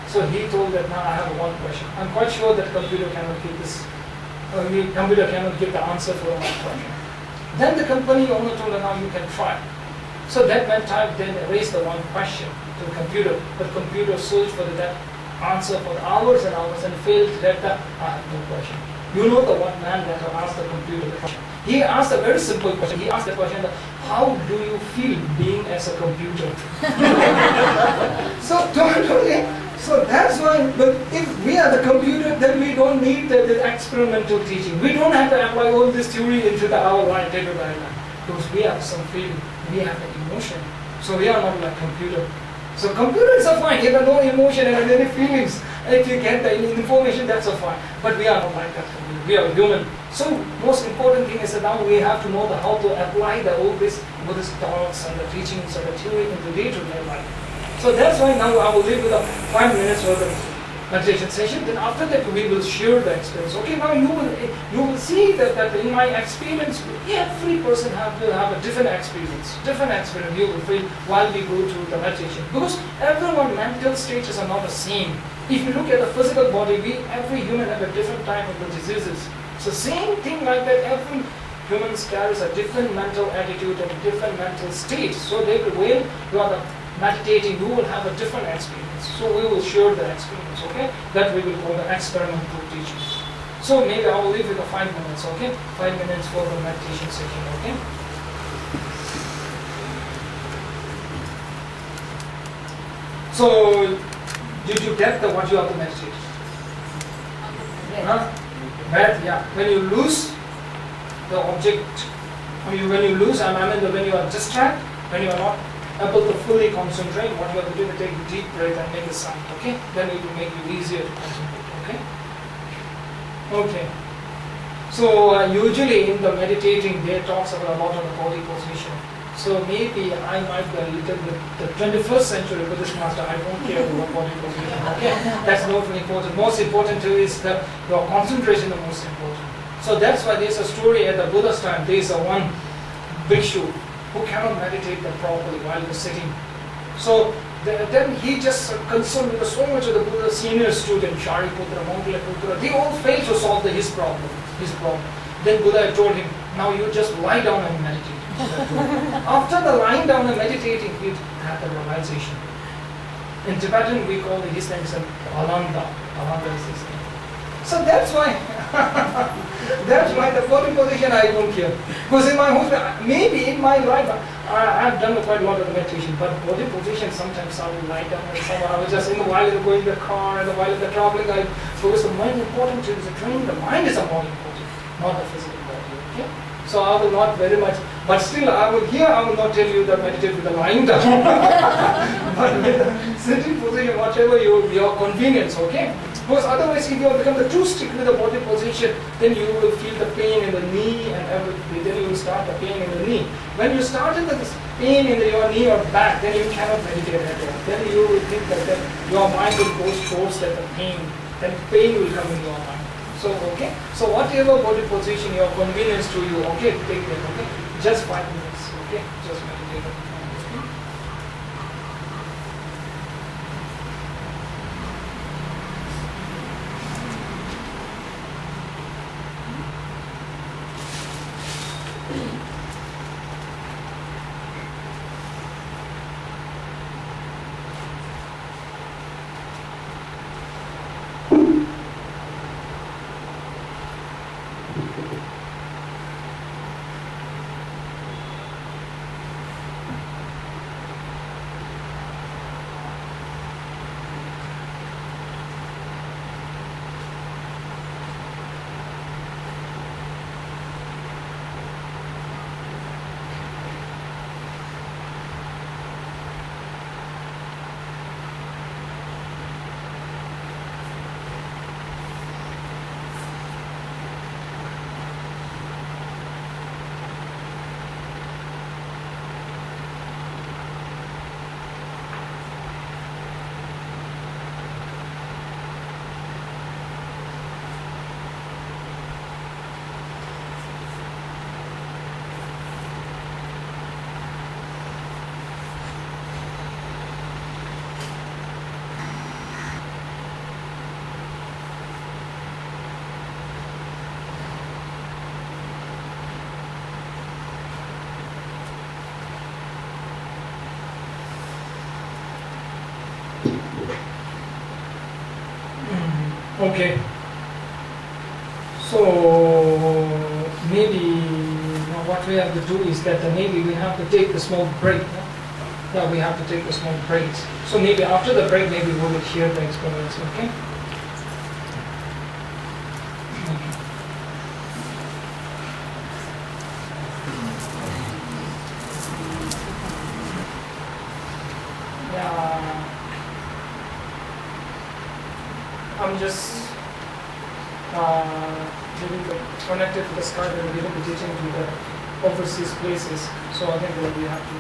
So he told that now I have one question. I'm quite sure that computer cannot give this. Computer cannot give the answer for one question. Then the company owner told her, now you can try. So that man type then raised the one question to the computer, but computer searched for that answer for hours and hours and failed to get the I have no question. You know the one man that asked the computer the question. He asked a very simple question. He asked the question, how do you feel being as a computer? So that's why, but if we are the computer, then we don't need the experimental teaching. We don't have to apply all this theory into our life, day to day life. Because we have some feeling, we have an emotion. So we are not like computer. So computers are fine, you have no emotion and any feelings. If you get the information, that's fine. But we are not like that. We are human. So most important thing is that now we have to know how to apply all these Buddhist thoughts and the teachings and the theory into day-to-day life. So that's why now I will leave with 5 minutes for the meditation session. Then after that we will share the experience. Okay, now you will see that in my experience, every person will have a different experience. Different experience you will feel while we go through the meditation. Because everyone's mental stages are not the same. If you look at the physical body, every human have a different type of the diseases. So same thing like that, every human carries a different mental attitude and a different mental state. So they will, when you are meditating, you will have a different experience. So we will share the experience, okay? That we will call the experimental teaching. So maybe I will leave it 5 minutes, okay? 5 minutes for the meditation session, okay? So, did you get what you have to meditate? Huh? But yeah, when you lose the object, when you lose, when you are distracted, when you are not able to fully concentrate, what you have to do is take a deep breath and make a sound, okay? Then it will make you easier to concentrate, okay? Okay. So usually in the meditating, they talks about a lot of the body position. So maybe I might be a little bit, the 21st century Buddhist master, I don't care about body position, okay? That's not important. Most important too is that your concentration is most important. So that's why there's a story at the Buddha's time, there's a one bhikshu who cannot meditate properly while he's sitting. So then he just concerned with so much of the Buddha's senior student, Shariputra, Mangalyaputra, they all failed to solve his problem. Then Buddha told him, now you just lie down and meditate. After the lying down and meditating, he had the realization. In Tibetan, we call his name Alanda. Alanda is his name. So that's why the body position I don't care. Because in my whole, maybe in my life, I've done quite a lot of meditation, but body position sometimes I will lie down and somewhere I was just while going in the car and while the traveling, I focus the mind important is the training. The mind is more important, not the physical body. Okay? So I will not very much, but still I will not tell you that meditate with the lying down. But with the sitting position, whatever your convenience, okay? Because otherwise if you become too strict with the body position, then you will feel the pain in the knee and everything. Then you will start the pain in the knee. When you start in the pain in your knee or back, then you cannot meditate at all. Then you will think that your mind will go towards the pain. Then pain will come in your mind. So, okay? So whatever body position, your convenience to you, okay, take it, okay? Just 5 minutes, okay? Just meditate. Okay. So maybe now what we have to do is that maybe we have to take the small break. Yeah, we have to take the small breaks. So maybe after the break, maybe we will hear the experience. Okay. I'm just connected to the Skype and we're teaching to the overseas places. So I think that we have to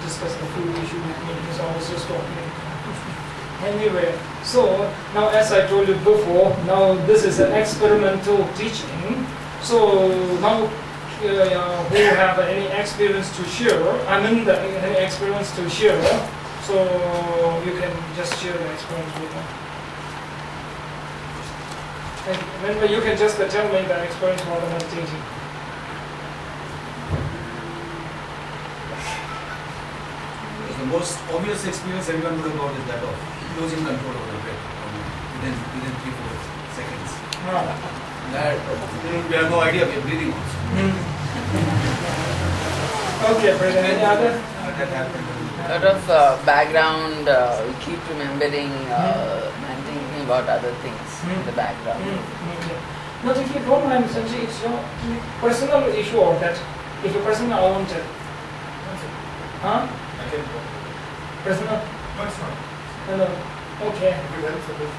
discuss the food issue with me because I was just talking. Anyway, so now as I told you before, now this is an experimental teaching. So now who have any experience to share, any experience to share, so you can just share the experience with them. And then you can just tell me the experience while I'm teaching. The most obvious experience everyone would have got is that of losing control over the breath within 3-4 seconds. That we have no idea we are breathing also. Okay, President, any other? That happened. A lot of background, we keep remembering and thinking about other things in the background. Okay. But if you don't mind, Sanjay, it's your personal issue or that. If your personal, I won't tell. Huh? I can go. Personal? No, it's not. Hello. Okay. If it helps a bit.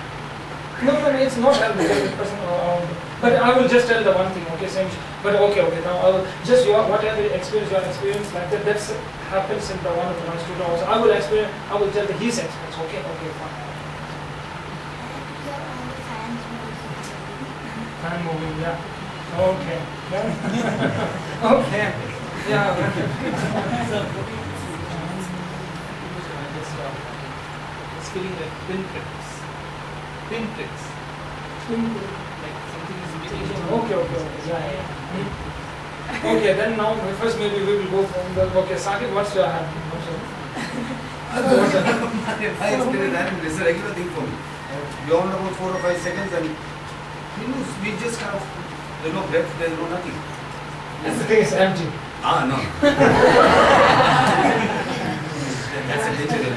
No, it's not help because it's personal. But I will just tell the one thing, okay, same. But okay, now I will just whatever experience you have experienced like that. That's happens in the one of my students also. I will tell his experience. Okay, fine. Fan moving, yeah. Okay. Okay. Yeah. It's feeling like pinpricks. Pinpricks. Like something is beating. Okay. Yeah. Okay, then now first maybe we will go from the okay. Sakit, what's your hand? My experience, it's a regular thing for me. Beyond about 4 or 5 seconds, and we just kind of, there's no breath, there's no nothing. Everything is empty. No. That's a nature.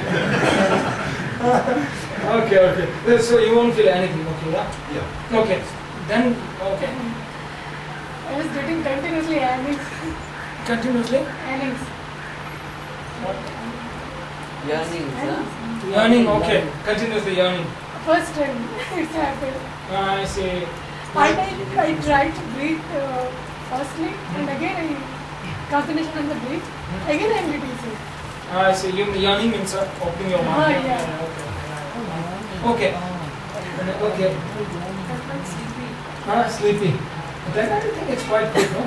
Okay. So you won't feel anything, okay, yeah? Yeah. Okay. Then, okay. I was getting continuously yearnings. Continuously? Yearnings. Yearnings, huh? Yearning, okay. Continuously yearning. First time it's happened. I see. And I tried to breathe firstly, and again I concentration on the breath. Again I am releasing. I see. Yearning means opening your mouth. Yeah. Okay. Okay. Sleepy. Then I think it's quite good, no?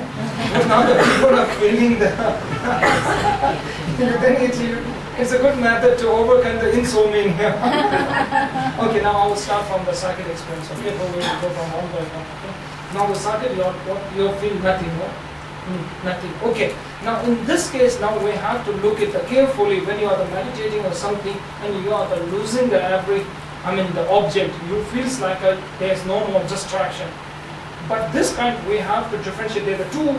But now the people are feeling the then it's a good method to overcome the insomnia. Okay, now I will start from the circuit experience. Okay, so we will go from one by one. Okay. Now the circuit, you feel nothing, no? Nothing. Okay. Now in this case, now we have to look at it carefully when you are meditating or something, and you are losing the the object. You feels like there is no more distraction. But this kind we have to differentiate. There are two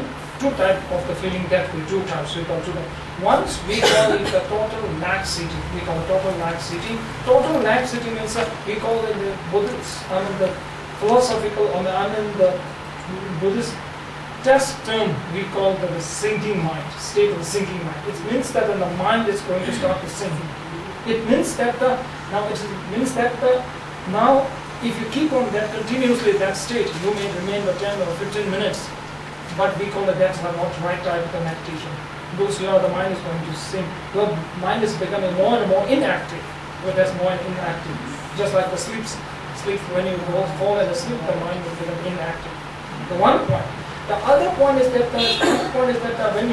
types of the feeling that we two types we call to them. Once we call it the total laxity. We call it total laxity. Total laxity means we call it the Buddhist, the philosophical, the Buddhist test term. We call the sinking mind, state of the sinking mind. It means that the mind is going to start to sink. It means that now if you keep on that continuously that state, you may remain for 10 or 15 minutes, but we call it that's not right type of meditation. Because the mind is going to sink. Your mind is becoming more and more inactive. Well, that's more inactive. Just like the sleep when you fall asleep, the mind will become inactive. The one point. The other point is that when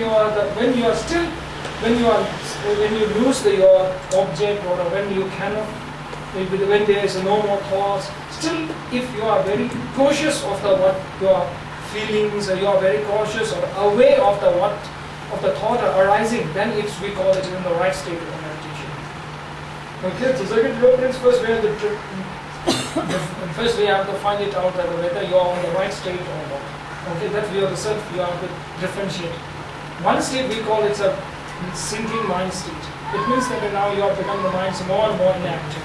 you lose your object or when you cannot. When there is no more thoughts, still if you are very cautious of what your feelings, or you are very cautious or aware of the thought arising, then we call it in the right state of meditation. Okay, so second reference first we have the First we have to find it out whether you are on the right state or not. Okay, that we have to self, you have to differentiate. One state we call it a sinking mind state. It means that now you have become the mind more and more inactive.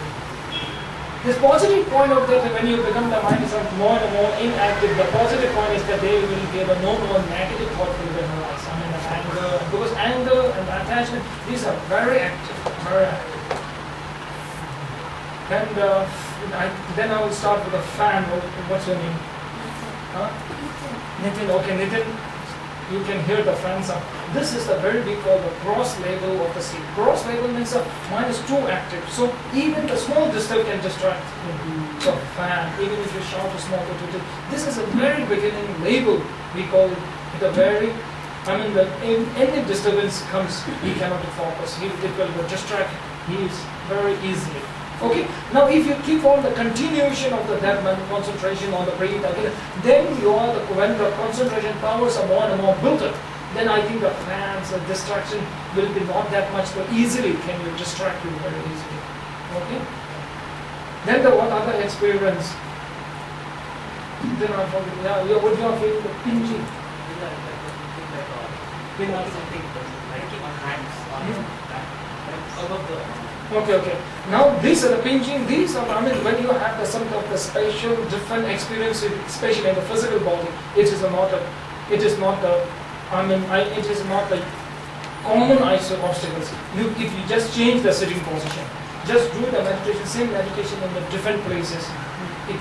This positive point of that, when you become the mind is more and more inactive, the positive point is that they will give a no more negative thought will be arise. I mean, the anger, because anger and attachment, these are very active, very active. And then I will start with a fan. What's your name? Huh? Nitin. Okay, Nitin. You can hear the fan sound. This is the very big called the cross label of the seed. Cross label means the mind is too active. So even the small disturb can distract. So fan, even if you shout a small bit, this is a very beginning label. We call it the very, any disturbance comes, he cannot focus. It will distract. He is very easily. Okay. Now, if you keep on the continuation of the that concentration on the breath again, then when the concentration powers are more and more built up, then I think the fans, the distraction will be not that much, but easily can you distract you very easily. Okay. Then what other experience? Then I forget. Yeah, what you are feeling the pinching. Okay. Now these are the pinching. These are, when you have some of the special, different experience, especially in the physical body, it is not the common obstacles. If you just change the sitting position, just do the meditation, same meditation in the different places, it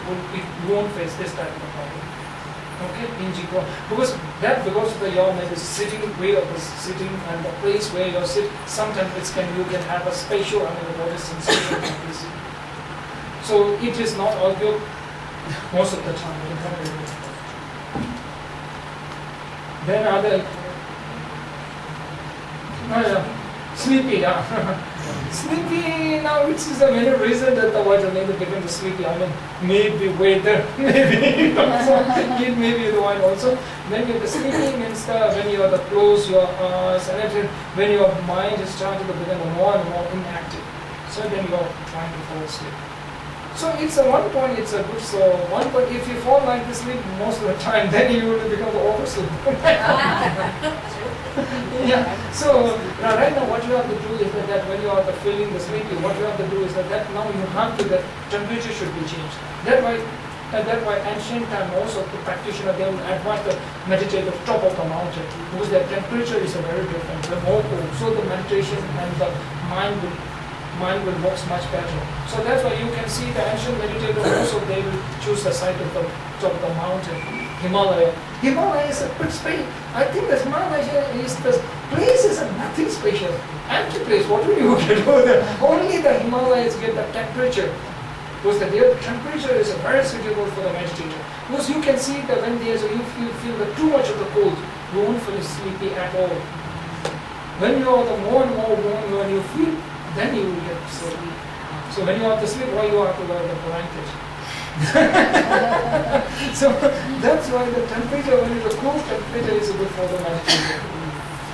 won't face this type of problem. Okay, because of your sitting way of the sitting and the place where you sit, sometimes you can have a spatial body sensation. So it is not audio most of the time. Then other sleepy. Sleepy now, which is the main reason that the water become sleepy. Maybe weather, maybe it may be the one also. Then the sleepy means when you are close your eyes and everything, when your mind is starting to become more and more inactive. So then you are trying to fall asleep. So it's one point, it's a good, so one point, if you fall like this sleep most of the time, then you will become the oversleep. Yeah. So right now what you have to do is that when you are feeling the sleepy, what you have to do is that now you have to, the temperature should be changed. That why ancient time also the practitioner, they will advise the meditate at the top of the mountain, because the temperature is very different, the more cold. So the meditation and the mind will work much better. So that's why you can see the ancient meditators also, they will choose the site of the top of the mountain. Himalaya is a good space. I think that Himalaya is the place is nothing special. Empty place. What will you get over there? Only the Himalayas get the temperature. Because the temperature is very suitable for the meditator. Because you can see that when you feel too much of the cold, you won't feel sleepy at all. When you are the more and more warm, when you feel, then you will get sleepy. So when you have to sleep, why you have to wear the blanket? So that's why the temperature, when it's a cool temperature, is good for the meditation.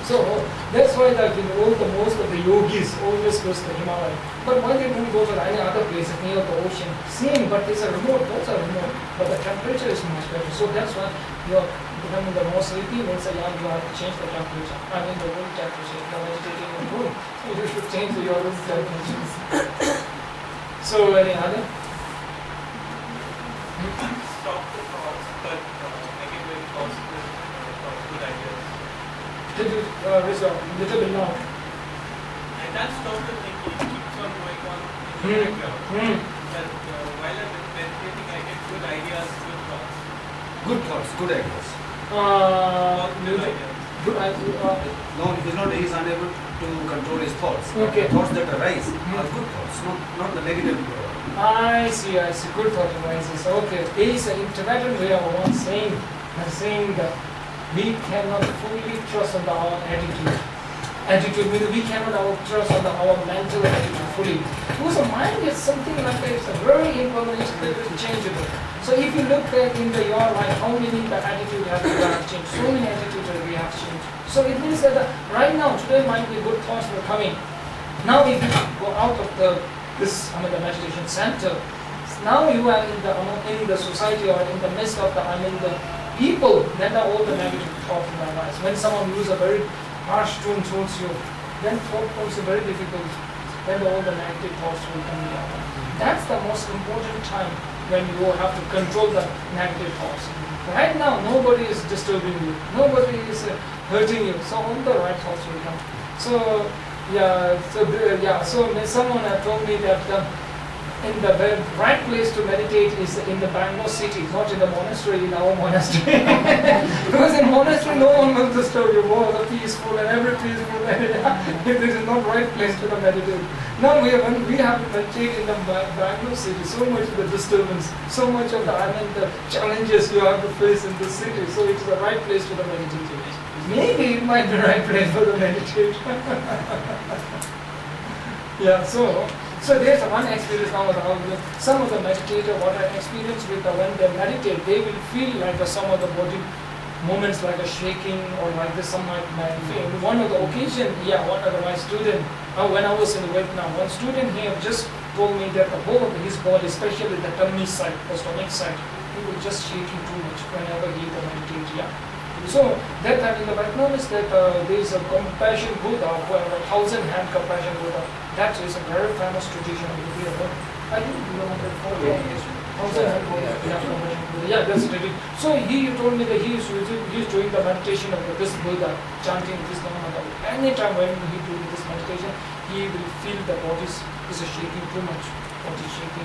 So that's why most of the yogis always go to the Himalaya. But why they don't go to any other places near the ocean? Same, but it's a remote, both are remote. But the temperature is much better. So that's why you are becoming the more sleepy means that you have to change the temperature. The room temperature. You're meditating in the room, so you should change your room temperature. So any other? Stop the thoughts, but negative thoughts with good ideas. Did you raise your little bit now? I can't stop the thinking, it keeps on going on in the background. But while I'm meditating, I get good ideas, good thoughts. Good thoughts, good ideas. Good ideas. Good idea. No, he is unable to control his thoughts. Okay. The thoughts that arise are good thoughts, not the negative. I see. Good thought arises. Okay. There is in Tibetan way of one saying that we cannot fully trust on our attitude. Attitude means we cannot trust on our mental attitude fully. Because the mind is something like it's a very impermanent, it's changeable. So if you look back into your life, how many the attitude have changed? So many attitudes that we have changed. So it means that right now, today might be good thoughts were coming. Now if you go out of the meditation center, now you are in the society or in the midst of the people, then all the negative thoughts will arise. When someone uses a very harsh tone towards you, then thought becomes very difficult. Then all the negative thoughts will come down. That's the most important time when you have to control the negative thoughts. Right now, nobody is disturbing you. Nobody is hurting you. So all the right thoughts will come. So so someone told me that in the right place to meditate is in the Bangalore city, not in the monastery, in our monastery. Because in monastery, no one will disturb you. More peaceful and every peaceful area. This is not right place to meditate. Now we have to meditate in the Bangalore city. So much of the disturbance, so much of the challenges you have to face in the city. So it's the right place to meditate. Maybe it might be the right place for the meditation. Yeah, so there's one experience now about some of the meditators, what I experienced with when they meditate, they will feel like some of the body movements like a shaking or like this, some might feel. One of the occasion, one of my student, when I was in Vietnam, one student here just told me that the whole of his body, especially the tummy side, the stomach side, he was just shaking too much whenever he meditates. So that time in the Vietnam is that there is a compassion Buddha, 1,000-hand compassion Buddha. That is a very famous tradition of India. I think you know that 1,000-hand Buddha. Yeah, that's tradition. So he told me that he is doing the meditation of this Buddha, chanting this Namah. Anytime when he doing this meditation, he will feel the body is shaking too much. Body shaking.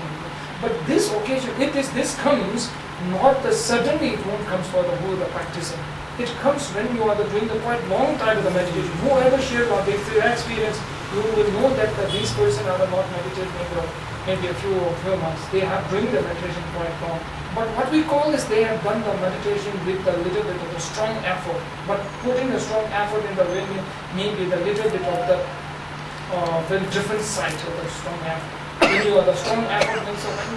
But this occasion, this comes not suddenly. It won't come for the Buddha practicing. It comes when you are doing the quite long time of the meditation. Whoever shared about their experience, you will know that these persons are not meditating maybe a few months. They have doing the meditation quite long. But what we call is they have done the meditation with a little bit of a strong effort. But putting a strong effort in the way maybe the little bit of the very different side of the strong effort. When you are the strong effort, means when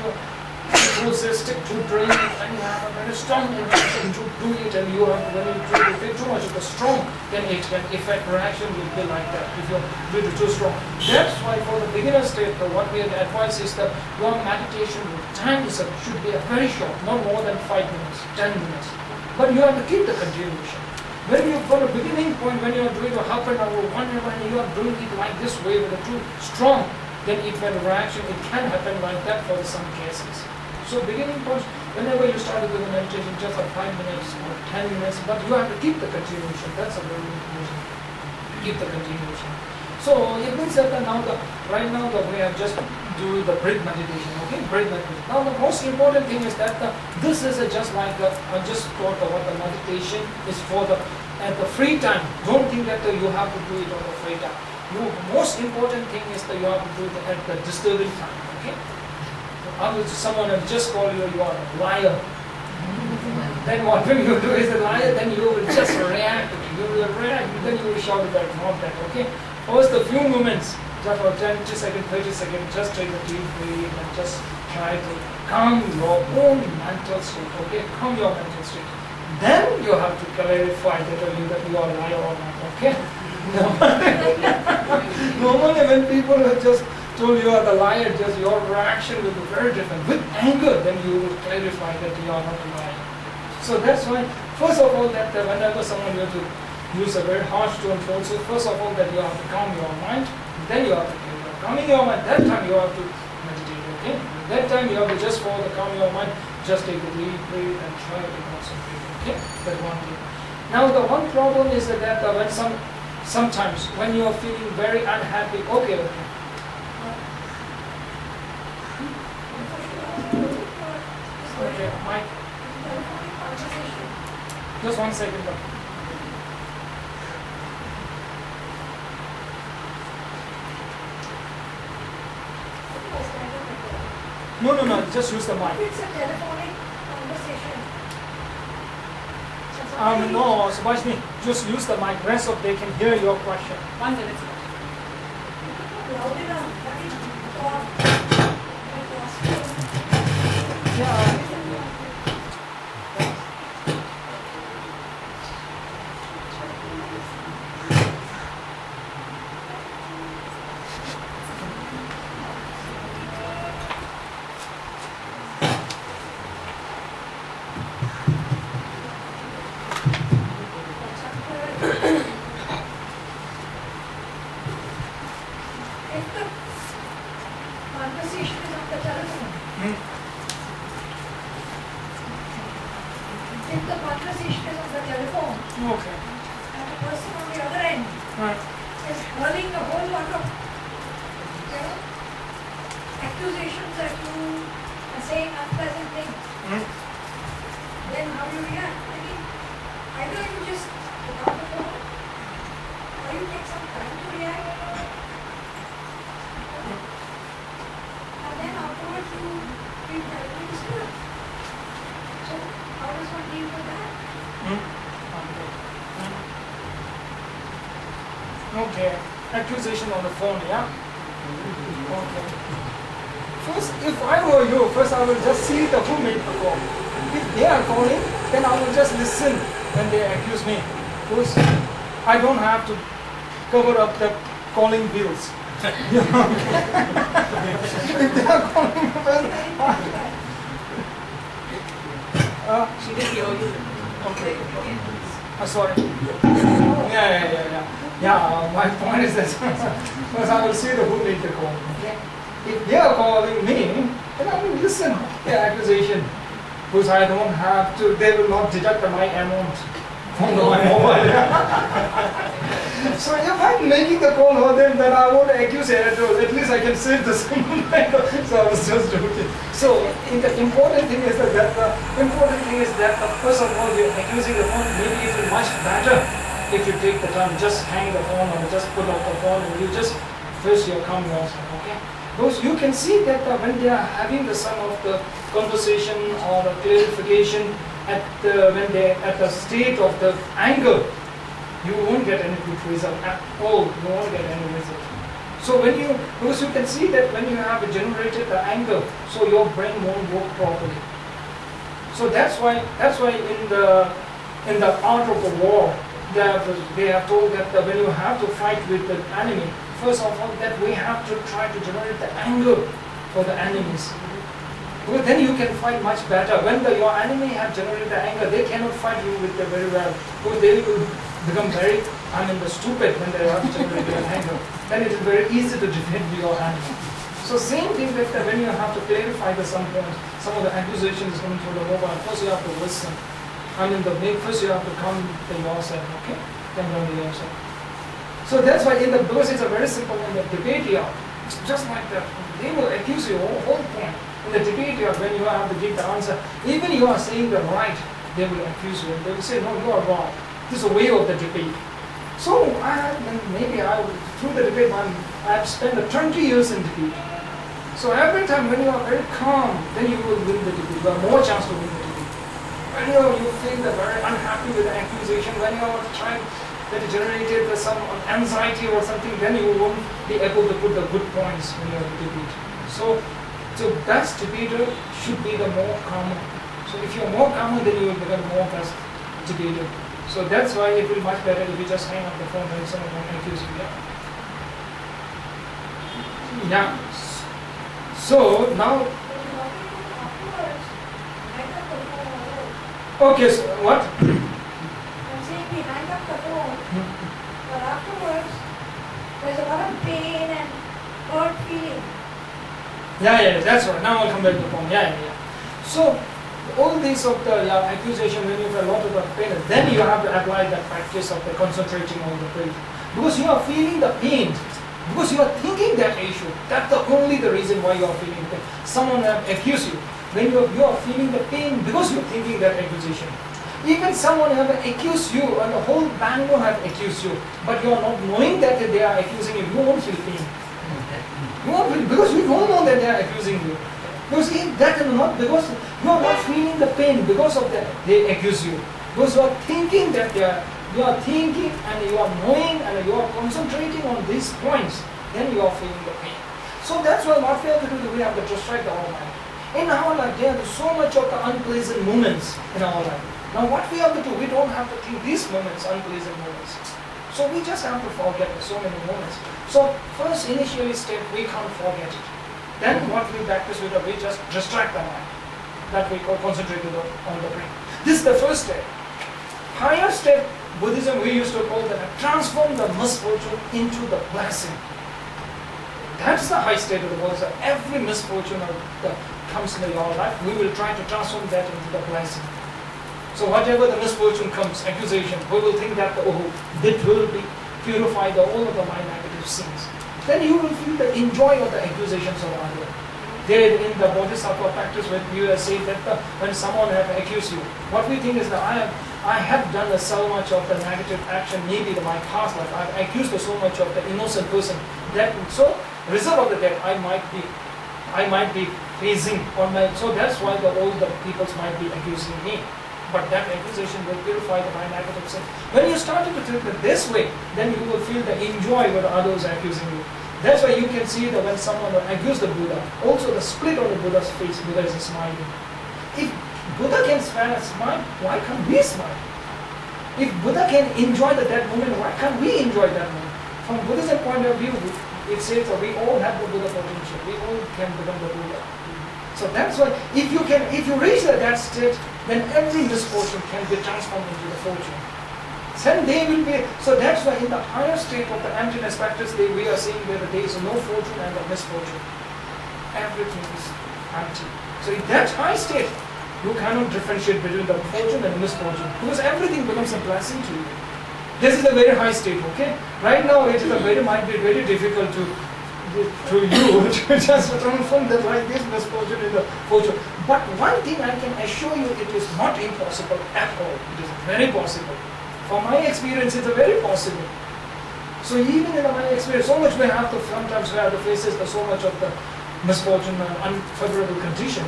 you stick to doing it and you have a very strong intention to do it, and you have when you do too much of the strong, then it can affect reaction will be like that if you do it too strong. That's why for the beginner state, what we advise is that your meditation time should be very short, not more than 5 minutes, 10 minutes. But you have to keep the continuation. When you for the beginning point, when you are doing a half an hour, 1 hour, and you are doing it like this way with a too strong, then it when reaction it can happen like that for some cases. So beginning point, whenever you start with the meditation, just for 5 minutes or 10 minutes, but you have to keep the continuation. That's a very important. Keep the continuation. So it means that right now we are just doing the breath meditation. Okay, breath meditation. Now the most important thing is that this is just like I just thought about the meditation is for at the free time. Don't think that you have to do it on the free time. The most important thing is that you have to do it at the disturbing time. Okay. Someone will just call you are a liar. Then what will you do is a liar, then you will just react. You will react, then you will shout back, not that, okay? First a few moments, just for 10 seconds, 30 seconds, just take a deep breath and just try to calm your own mental state, okay? Calm your mental state. Then you have to clarify that you are a liar or not, okay? Normally when people are just told you are the liar, just your reaction will be very different. With anger, then you will clarify that you are not a liar. So that's why, first of all, that whenever someone you have to use a very harsh tone, also first of all that you have to calm your mind, then you have to calming your mind. That time you have to meditate. Okay, that time you have to just for the calm your mind, just take a deep breath and try to concentrate. Okay, that one thing. Now the one problem is that when sometimes when you are feeling very unhappy, okay. Okay, Mike. Just 1 second. No, just use the mic. It's a telephonic conversation. No, Subhashini, just use the mic. Rest of they can hear your question. 1 minute. Loud enough. Yeah. if the conversation is on the telephone Okay. and the person on the other end Right. is hurling a whole lot of, accusations that you are saying unpleasant things, then how do you react? I mean, either you just pick up the phone or you take some time to react. And then afterwards you feel terribly disturbed. So how does one deal with that? Okay. Accusation on the phone, yeah? Okay. First, if I were you, first I will just see who made the call. If they are calling, then I will just listen when they accuse me. Because I don't have to cover up the calling bills. If they are calling, She didn't hear you. okay. Sorry. Yeah, my point is that first I will see who made the call. If they are calling me, then I will listen to their accusation. Because I don't have to, they will not deduct my amount from my mobile. So if I'm making the call for them, then I won't accuse editor. At least I can save the sum. So I was just joking. So the important thing is that first of all, you're accusing the phone. Maybe it will be much better if you take the time, just hang the phone or just put off the phone and you just first you're calm yourself, okay? Because you can see that when they are having the some of the conversation or the clarification at the state of the anger, you won't get any good result at all. You won't get any result. So because you can see that when you have generated the anger, so your brain won't work properly. So that's why in the art of the war, they have told that when you have to fight with the enemy, first of all, that we have to try to generate the anger for the enemies. Because then you can fight much better. When your enemy have generated the anger, they cannot fight you with the very well. Because they will become very, stupid when they have generated an anger. Then it is very easy to defeat your enemy. So same thing that when you have to clarify some points, some of the accusations coming through the mobile, first you have to listen. First you have to come to yourself, okay? Come down to yourself. So that's why because it's a very simple in the debate here, it's just like that. They will accuse you whole point. In the debate here, when you have to give the answer, even you are saying the right, they will accuse you. They will say, no, you are wrong. This is a way of the debate. So through the debate, I have spent 20 years in debate. So every time when you are very calm, then you will win the debate. You have more chance to win the debate. When you feel very unhappy with the accusation, when you are trying that generated some anxiety or something, then you won't be able to put the good points when you are debate. So best debater should be the more calmer. So if you're more calmer, then you will become more best debater. So that's why it will be much better if you just hang up the phone when someone accuses you. Yeah. So now. Okay, so what? I'm saying we hang up the phone, but afterwards there's a lot of pain and hurt feeling. Yeah, that's right. Now I'll come back to the point. Yeah. So all these of the accusation, when you have a lot of the pain, then you have to apply that practice of the concentrating on the breath. Because you are feeling the pain, because you are thinking that issue, that's the reason why you are feeling pain. Someone have accused you. When you are feeling the pain because you are thinking that accusation. Even someone have accused you and the whole Bangalore have accused you, but you are not knowing that they are accusing you, you won't feel pain. You won't feel, because you don't know that they are accusing you. Because that is not because you are not feeling the pain because of that they accuse you. Because you are thinking that you are thinking and you are knowing and you are concentrating on these points, then you are feeling the pain. So that's why what we have to do, we have to distract our mind. In our life, there are so much of the unpleasant moments in our life. Now what we have to do, we don't have to think these moments, unpleasant moments. So we just have to forget so many moments. So first initially step, we can't forget it. Then what we practice with we just distract the mind. That we concentrate on the brain. This is the first step. Higher step, Buddhism we used to call that transform the misfortune into the blessing. That's the high state of the world. So every misfortune that comes into your life, we will try to transform that into the blessing. So whatever the misfortune comes, accusation, we will think that, oh, that will be purify all of the my negative sins. Then you will feel the enjoy of the accusations of others. There in the Bodhisattva practice, when you have said that when someone have accused you, what we think is that I have done so much of the negative action, maybe in my past life, I've accused so much of the innocent person, that so result of the death I might be facing on my, so that's why all the peoples might be accusing me. But that accusation will purify the mind negative sin. When you started to think it this way, then you will feel the enjoy when others are accusing you. That's why you can see that when someone accuses the Buddha, also the split on the Buddha's face, Buddha is smiling. If Buddha can smile, why can't we smile? If Buddha can enjoy that moment, why can't we enjoy that moment? From Buddhism point of view, it says that we all have the Buddha potential. We all can become the Buddha. So that's why if you reach that state, then every misfortune can be transformed into the fortune. Then they will be, so that's why in the higher state of the emptiness practice, we are seeing that there is no fortune and the misfortune. Everything is empty. So in that high state, you cannot differentiate between the fortune and misfortune, because everything becomes a blessing to you. This is a very high state, okay? Right now it is might be very difficult to you to just transform that like this misfortune into fortune. But one thing I can assure you, it is not impossible at all. It is very possible. From my experience, it's very possible. So even in my experience, so much sometimes we have to face so much of the misfortune and unfavorable condition.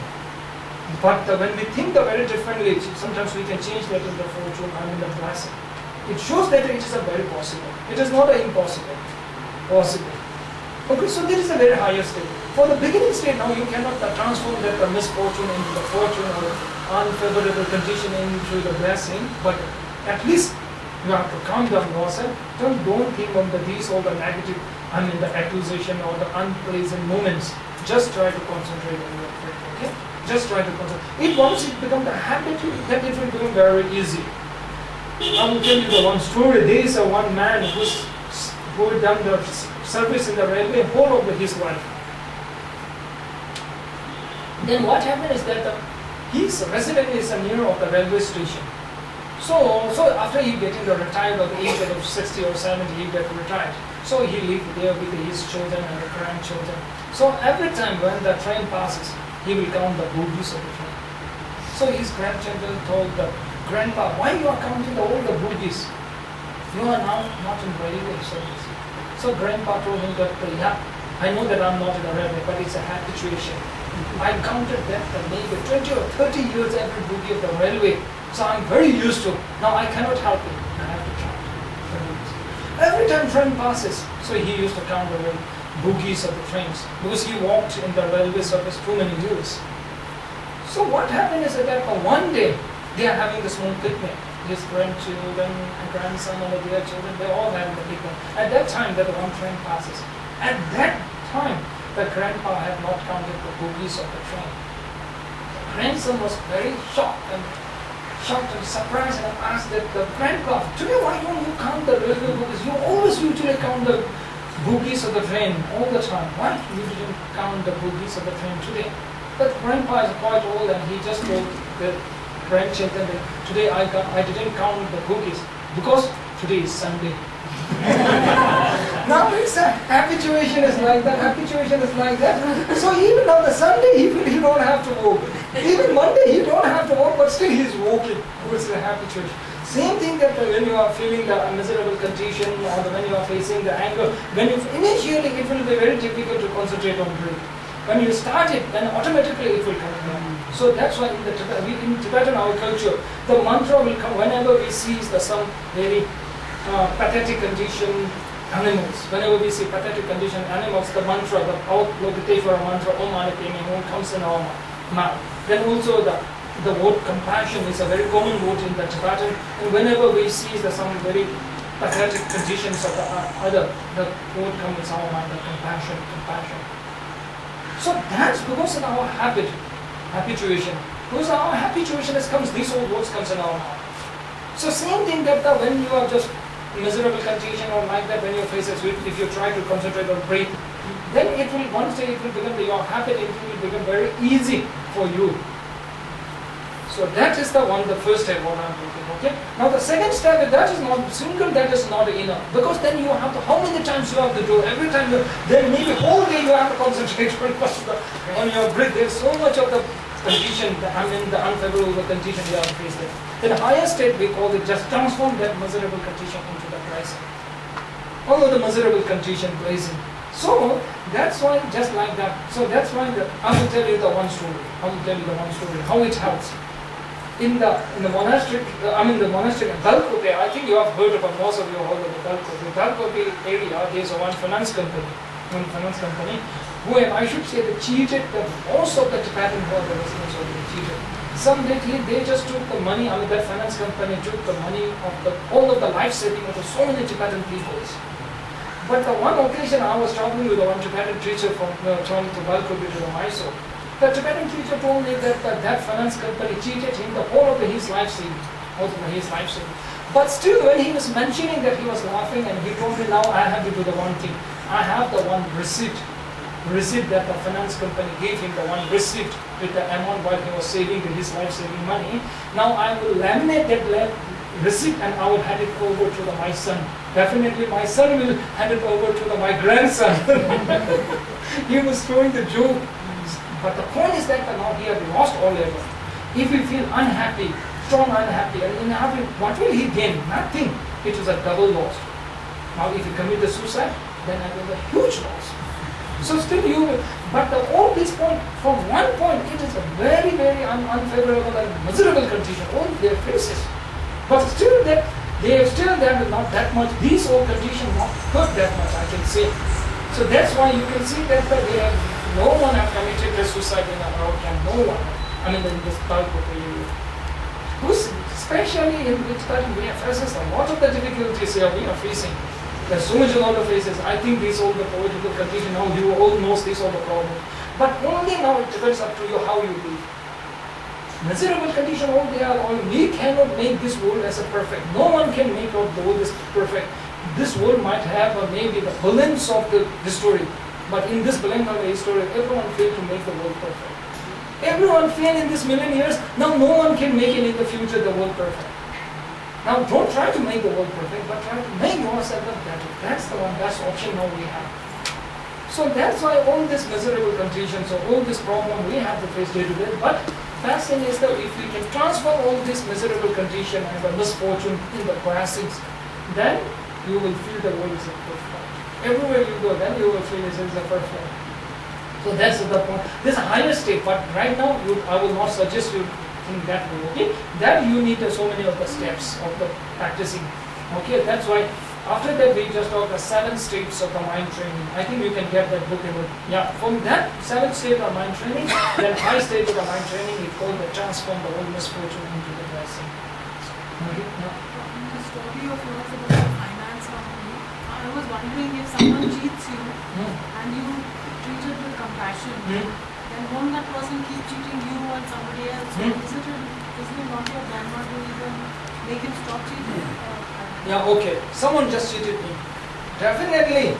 But when we think very differently, sometimes we can change that into fortune and into blessing. It shows that it is a very possible. It is not an impossible. Possible. Okay, so this is a very higher state. For the beginning state, now you cannot transform that misfortune into the fortune or unfavorable condition into the blessing, but at least you have to calm down yourself. Don't think of these all the negative, the accusation or the unpleasant moments. Just try to concentrate on your faith, okay? Just try to concentrate. Once it becomes a habit, then it will become very easy. I will tell you the one story. There is one man who had done the service in the railway whole of his life. Then what happened is that his residence is near of the railway station. So after he getting retired at the age of 60 or 70, he get retired. So he lived there with his children and the grandchildren. So every time when the train passes, he will count the bogies of the train. So his grandchildren told the grandpa, why you are counting all the bogies? You are now not in railway service. So grandpa told him that, yeah, I know that I'm not in a railway, but it's a habituation. I counted that maybe 20 or 30 years every bogie of the railway. So I'm very used to. Now I cannot help it. I have to count. Every time train passes, so he used to count the bogies of the trains because he walked in the railway service too many years. So what happened is that one day they are having the small picnic. His grandchildren and grandson and their children, they all having the picnic. At that time, that one train passes. At that time, the grandpa had not counted the bogies of the train. The grandson was very shocked and surprised and asked that the grandpa, today why don't you count the railway bogies? You always usually count the bogies of the train all the time. Why you didn't count the bogies of the train today? But grandpa is quite old and he just told the grandchildren that today I didn't count the bogies because today is Sunday. Now it's a habituation is like that. So even on the Sunday he don't have to walk. Even Monday he don't have to walk, but still he's walking. It's a habituation. Same thing that when you are feeling the miserable condition or when you are facing the anger, initially it will be very difficult to concentrate on breath. When you start it, then automatically it will come down. So that's why in Tibetan our culture, the mantra will come whenever we see some very pathetic condition animals. Whenever we see pathetic condition animals, the mantra, the Avalokiteshvara mantra, Om Mani Padme Hum, comes in our mouth. Then also the word compassion is a very common word in the Tibetan. And whenever we see some very pathetic conditions of the other, the word comes in our mind, the compassion. So that's because of our habituation. Because our habituation comes, these old words comes in our mouth. So same thing that when you are just miserable condition or like that, when your face is weak, if you try to concentrate on breathe, then it will one day it will become your habit. It will become very easy for you. So that is the one, the first step what I'm talking, okay? Now the second step, that is not single, that is not enough. Because then you have to, how many times you have to do, every time you, then maybe whole day you have to concentrate on your breath. There's so much of the condition, the unfavorable condition you have to face there. Then higher state we call it, just transform that miserable condition into the blessing. Follow the miserable condition blazing. So that's why, just like that. So that's why I will tell you the one story. How it helps. In the monastery, the monastery in Dalkote, I think you have heard about, most of you have heard of the Dalkote. The Dalkote area, there is one finance company, who I should say they cheated most of the Tibetan residents already cheated. Some they just took the money, that finance company took the money of all of the life saving of so many Tibetan peoples. But the one occasion I was traveling with one Tibetan teacher from Choe to Balkobi to Mysore. The Tibetan teacher told me that that finance company cheated him the whole of his life saving, But still, when he was mentioning that, he was laughing, and he told me, now I have to do the one thing. I have the one receipt that the finance company gave him, the one receipt with the amount while he was saving his life saving money. Now I will laminate that receipt and I will hand it over to my son. Definitely my son will hand it over to my grandson. He was throwing the joke. But the point is that now he has lost all level. If he feel unhappy, strong unhappy, and unhappy, what will he gain? Nothing. It is a double loss. Now if you commit the suicide, then it is a huge loss. So still but all this point, from one point, it is a very, very unfavorable and miserable condition, all their faces. But still that, they have not that much, these all conditions not hurt that much, I can say. So that's why you can see that no one have committed a suicide in our camp, no one. In this Balkote area. Especially in which we are facing a lot of the difficulties here we are facing. There's so much a lot of faces. I think these all the political condition, now you all know these all the problems. But only now it depends up to you how you live. Miserable condition all they are, we cannot make this world as a perfect. No one can make out the world as perfect. This world might have maybe the balance of the history. But in this blank of the history, everyone failed to make the world perfect. Everyone failed in this million years. Now no one can make it in the future the world perfect. Now don't try to make the world perfect, but try to make yourself better. That's the one best option now we have. So that's why all this miserable conditions or all this problem we have to face day to day. But best thing is that if we can transform all this miserable condition and the misfortune in the blessings, then you will feel the world is perfect. Everywhere you go, then you will feel this is a perfect. So that's the point. This is a higher state, but right now I will not suggest you think that way. Okay, that you need so many of the steps of the practicing. Okay, that's why after that we just talk the 7 states of the mind training. I think you can get that book. From that 7 state of mind training, then 5 state of the mind training, we call the transform the whole misfortune into the blessing. Okay, The story of yours about the finance company. I was wondering if someone cheats you and you treat it with compassion, then won't that person keep cheating you and somebody else? Isn't it not your dharma to even make him stop cheating? Okay. Someone just cheated me. Definitely.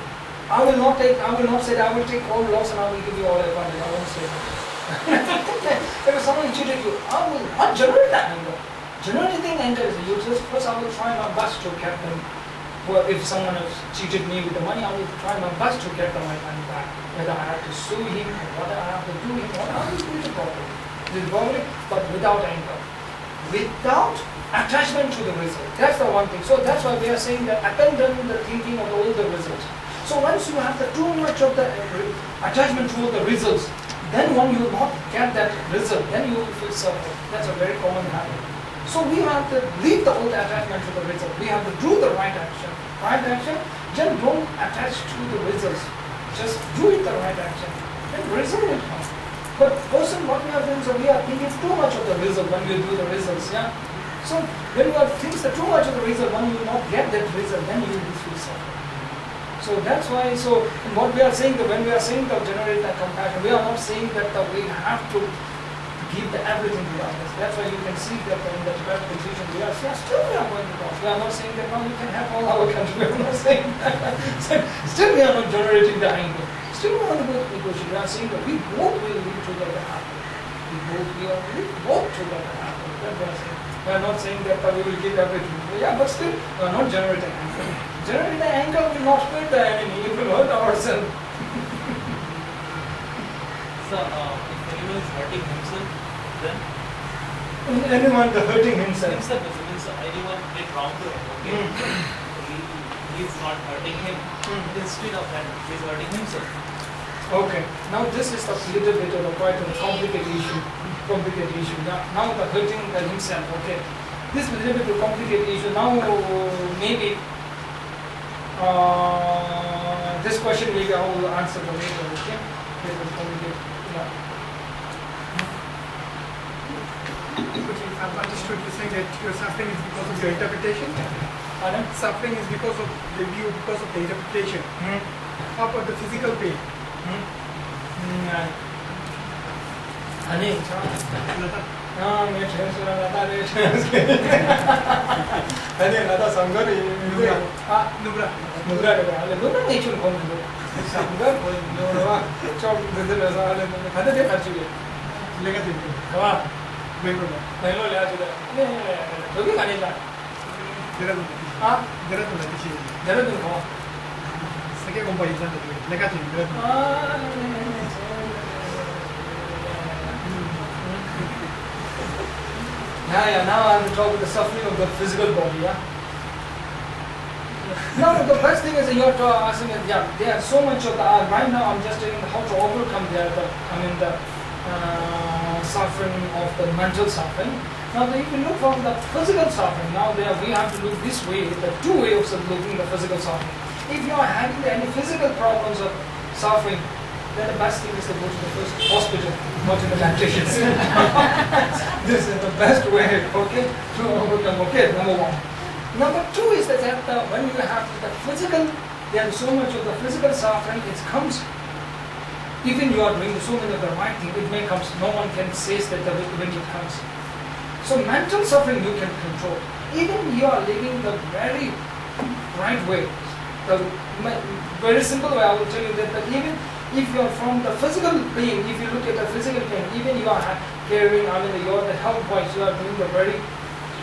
I will not say I will take all loss and I will give you all advantage. I won't say that. If someone cheated you, I will not generate that anger. Generating anger is useless. First I will try my best to get them. Well, if someone has cheated me with the money, I will try my best to get my money back. Whether I have to sue him or whether I have to do him, or I will do it properly. But without anger. Without attachment to the result. That's the one thing. So that's why we are saying that abandon the thinking of all the results. So once you have too much of the attachment to the results, then when you will not get that result, then you will feel suffering. That's a very common habit. So we have to leave the old attachment to the result. We have to do the right action. Right action, just don't attach to the results. Just do it the right action. Then result will come. But person, what we are doing, so we are thinking too much of the result when we do the results. So when you are thinking too much of the result, when you will not get that result, then you will feel suffering. So that's why, what we are saying, that when we are saying to generate that compassion, we are not saying that we have to give everything to others. That's why you can see that in the Tibetan position, we are still we are going to God. We are not saying that now you can have all our country. We are not saying that. Still we are not generating the anger. Still we want to go to negotiate. We are saying that we both will live together happily. We will live both together happily. that we are saying. We are not saying that we will give everything. Yeah, but still, we are not generating anger. Generating anger will not hurt the enemy, it will hurt ourselves. So, if anyone is hurting himself, then Anyone hurting himself. himself means anyone did wrong to him, okay? He is not hurting him. Instead of that, he is hurting himself. Okay, now this is a little bit of a quite a complicated issue. Now the hurting himself, okay. This is a little bit of a complicated issue. Now maybe this question maybe I will answer the later, okay? It will complicate, yeah. If I've understood, you're saying that your suffering is because of your interpretation? Pardon? Suffering is because of the view, because of the interpretation. How about the physical pain? Honey, मैं ठहर सुना था रे अरे नदा संगर Nubra. मुद्रा के बारे में नहीं चुन कौन है संगर नोरा चौक दिल ऐसा वाले में खाते थे खर्च हुए लेगा चुके वाह बेंगलोर पहले ले आज ले तो भी खाने जा जरा तो हाँ जरा तो नहीं चाहिए जरूर तुम खाओ सके कंपैरिजन देखिए लेगा चुके Yeah, now I'm talking the suffering of the physical body, yeah. Now the first thing is you have to ask me, yeah, there are so much of the right now I'm just telling how to overcome the suffering of the mental suffering. Now if you look from the physical suffering, now we have to look this way, the two ways of looking at the physical suffering. If you are having any physical problems of suffering, then the best thing is to go to the first hospital, not to the dietitians. This is the best way, okay, to overcome, okay, number one. Number two is that when you have the physical, there is so much of the physical suffering, it comes, even you are doing so many of the right thing, it may come, no one can say that when it comes. So mental suffering you can control. Even you are living the very right way. The very simple way I will tell you that even if you are from the physical pain, if you look at the physical pain, even you are caring, you are the health wise, you are doing the very,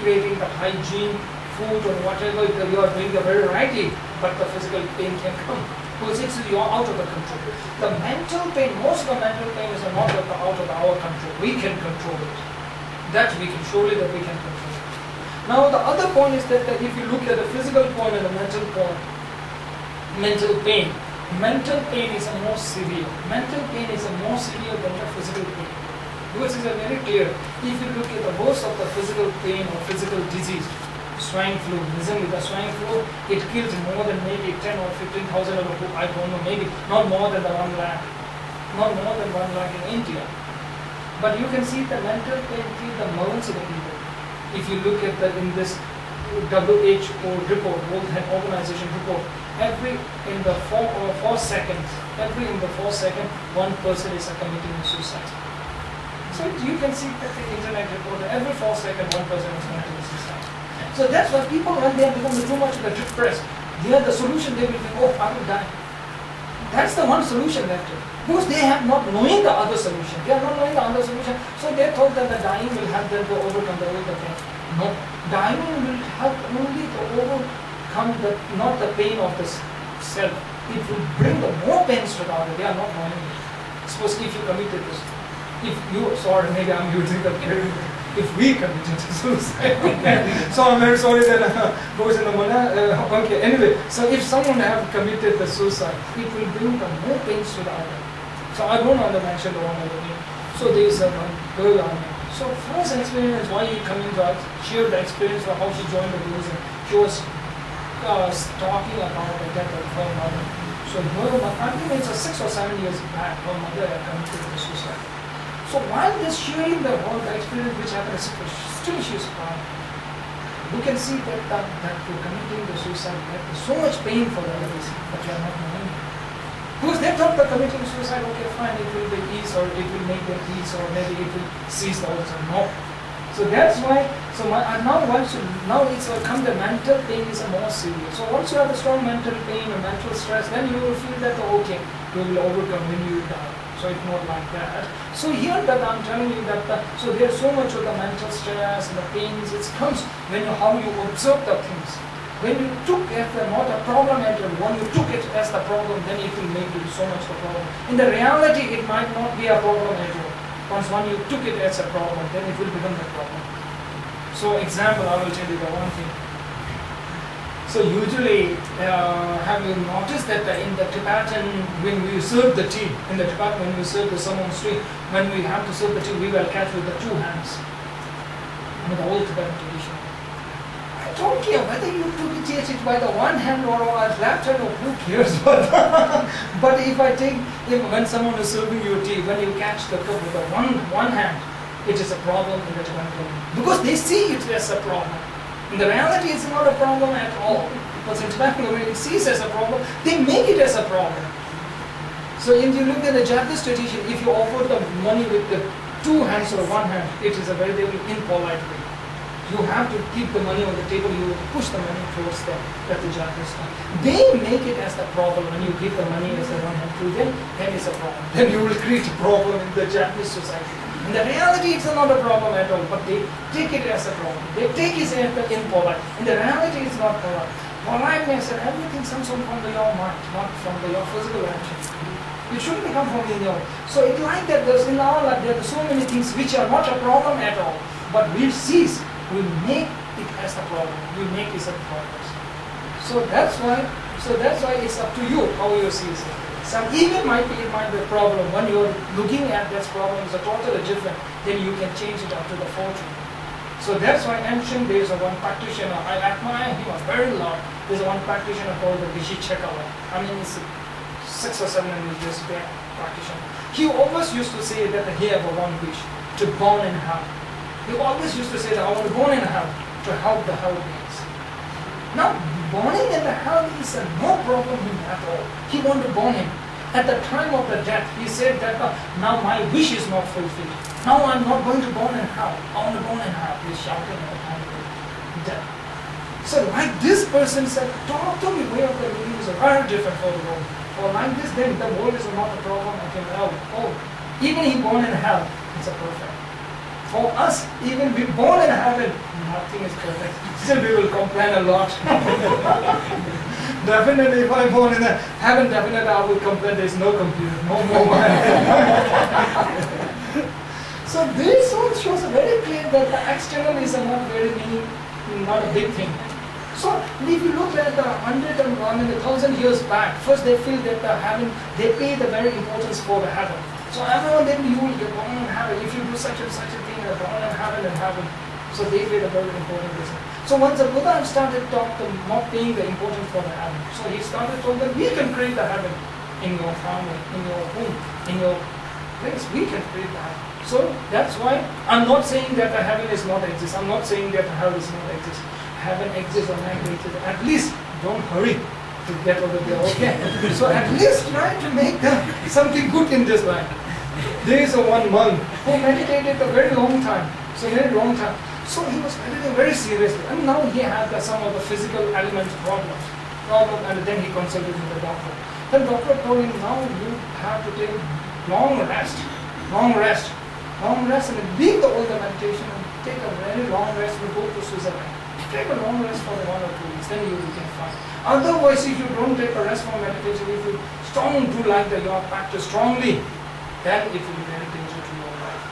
creating the hygiene, food or whatever, you are doing the very right thing, but the physical pain can come. Because you are out of the control. The mental pain, most of the mental pain is not out of our control. We can control it. That we can, surely that we can control it. Now the other point is that if you look at the physical point and the mental point, mental pain is a more severe. Mental pain is a more severe than the physical pain. Because it's very clear. If you look at the most of the physical pain or physical disease, swine flu, recently the swine flu, it kills more than maybe 10 or 15,000 of I don't know, maybe not more than the 1 lakh. Not more than 1 lakh in India. But you can see the mental pain kills the millions of the people. If you look at in this WHO report, World Health Organization report, in the 4 seconds, one person is committing suicide. So you can see that the internet report, every 4 seconds, one person is committing suicide. So that's why people, when they become too much depressed, the solution they will think, oh, I will die. That's the one solution left. Because they have not knowing the other solution. They are not knowing the other solution. So they thought that the dying will help them to overcome the pain. No, dying will help only to overcome not the pain of the self. It will bring the more pains to the other. They are not knowing it. Suppose if you committed this, maybe I'm using the term, if we committed suicide. So I'm very sorry that goes in the okay, anyway, so if someone have committed the suicide, it will bring the more pains to the other. So I don't want to mention the one other name. So there is a girl on me. So first experience why he coming to us, shared the experience of how she joined the Buddhism. She was talking about the death of her mother. So I think it's 6 or 7 years back, her mother had committed the suicide. So while this sharing the experience which happened, still she is crying. You can see that you're committing the suicide, that is so much pain for the others, but you are not knowing. Because they thought that committing suicide, okay, fine, it will be ease, or it will make them ease, or maybe it will cease the ulcer. No. So that's why. So now it's come the mental pain is more severe. So once you have the strong mental pain or mental stress, then you will feel that okay, you will overcome when you die. So it's not like that. So here that I'm telling you that, so there's so much of the mental stress and the pains, it comes when you, how you observe the things. When you took it as not a problem at all, when you took it as the problem, then it will make you so much of a problem. In the reality, it might not be a problem at all. Once when you took it as a problem, then it will become the problem. So example, I will tell you the one thing. So usually, have you noticed that in the Tibetan, when we serve the tea, in the Tibet when we serve the someone's tea, when we have to serve the tea, we will catch with the two hands. In the old Tibetan tradition. I don't care whether you took it by the one hand or left hand, or who cares. But if I take, when someone is serving you tea, when you catch the cup with the one hand, it is a problem in the Tibetan community. Because they see it as a problem. In the reality, it's not a problem at all. Because in Tibetan community, it sees as a problem, they make it as a problem. So if you look at the Japanese tradition, if you offer the money with the two hands or one hand, it is a very impolite way. You have to keep the money on the table, you push the money towards them. That's the Japanese style. They make it as the problem. When you give the money as a one hand to them, then it's a problem. Then you will create a problem in the Japanese society. In the reality, it's not a problem at all, but they take it as a problem. They take it as impolite. In the reality, it's not polite. Politeness and everything comes from your mind, not from your physical action. It shouldn't come from your. So it's like that. There's in our life, there are so many things which are not a problem at all, but we cease. We make it as a problem. We make it as a problem. So that's why it's up to you how you see it. Some even it might be a problem. When you're looking at this problem is a totally different, then you can change it up to the fortune. So that's why ancient days of one practitioner, I admire him a very lot. There's one practitioner called the Vishikshakala. I mean, it's 6 or 7 years back practitioner. He always used to say that he have a one wish, to born in hell. He always used to say that I want to born in hell to help the hell beings. Now, borning in the hell is no problem at all. He wanted to born him. At the time of the death, he said that now my wish is not fulfilled. Now I'm not going to born in hell. I want to born in hell. He's shouting at the time of death. So like this person said, totally way of the living is very different for the world. For like this, then the world is not a problem again. Oh, even he born in hell, it's a perfect. For us, even we born in heaven, nothing is perfect. Still we will complain a lot. Definitely if I'm born in heaven, definitely I will complain there is no computer, no mobile. So this one shows very clear that the external is not a big thing. So if you look at the 1,000 years back, first they feel that the heaven, they pay the very importance for the heaven. So everyone then you will get born in heaven. If you do such and such a thing, you're born in heaven. So they pay the very important reason. So once the Buddha started not paying the importance for the heaven, so he started told that we can create the heaven in your family, in your home, in your place. We can create the heaven. So that's why I'm not saying that the heaven is not exist. I'm not saying that hell is not exist. Heaven exists or not exists. At least don't hurry to get over there, okay? So at least try to make something good in this life. There is one monk who meditated a very long time. So very long time. So he was meditating very seriously. And now he had some of the physical element problems. And then he consulted with the doctor. The doctor told him, now you have to take long rest, and leave all the meditation and take a very long rest and go to Switzerland. Take a long rest for 1 or 2 weeks, then you will be fine. Otherwise, if you don't take a rest from meditation, if you do like your practice strongly, then it will be very dangerous to your life.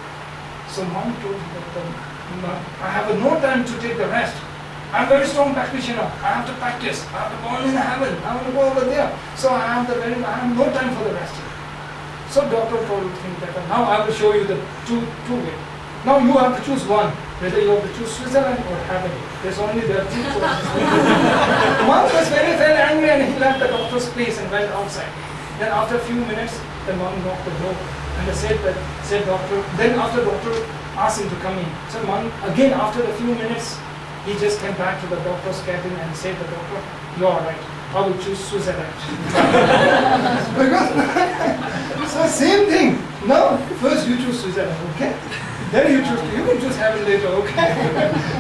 So monk told him that I have no time to take the rest. I'm a very strong practitioner. I have to practice. I have to born in heaven. I want to go over there. So I have no time for the rest. So doctor told him that now I will show you the two way. Now you have to choose one. Whether you have to choose Switzerland or heaven. There's only the two choices. Monk was very angry and he left the doctor's place and went outside. Then after a few minutes, the monk knocked the door and said doctor. Then after doctor asked him to come in. So monk again after a few minutes, he just came back to the doctor's cabin and said to the doctor, "You are right. I will choose Switzerland." Because so same thing. Now first you choose Switzerland, okay? Then you can choose heaven later, okay?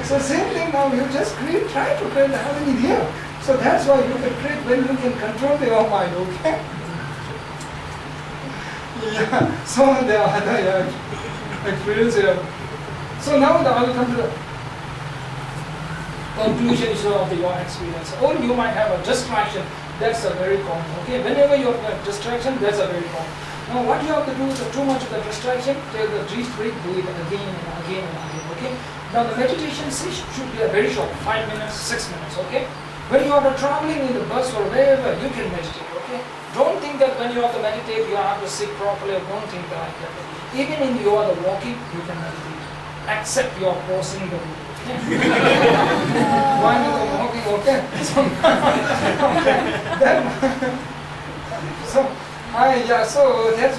So same thing now, you just try to create the heaven in here. So that's why you can create when you can control your mind, okay? Yeah, so the other experience here. So now I will come to the conclusion issue of your experience. Or you might have a distraction. That's a very common. Okay, whenever you have a distraction, that's a very common. Now what you have to do is too much of the distraction, take the deep breath, do it again and again and again. Okay. Now the meditation session should be a very short, 5 minutes, 6 minutes. Okay. When you are traveling in the bus or wherever, you can meditate. Okay. Don't think that when you have to meditate, you have to sit properly. Don't think that like that. Even in you are the walking, you can meditate. Except you are crossing the road. One is walking, okay? So that's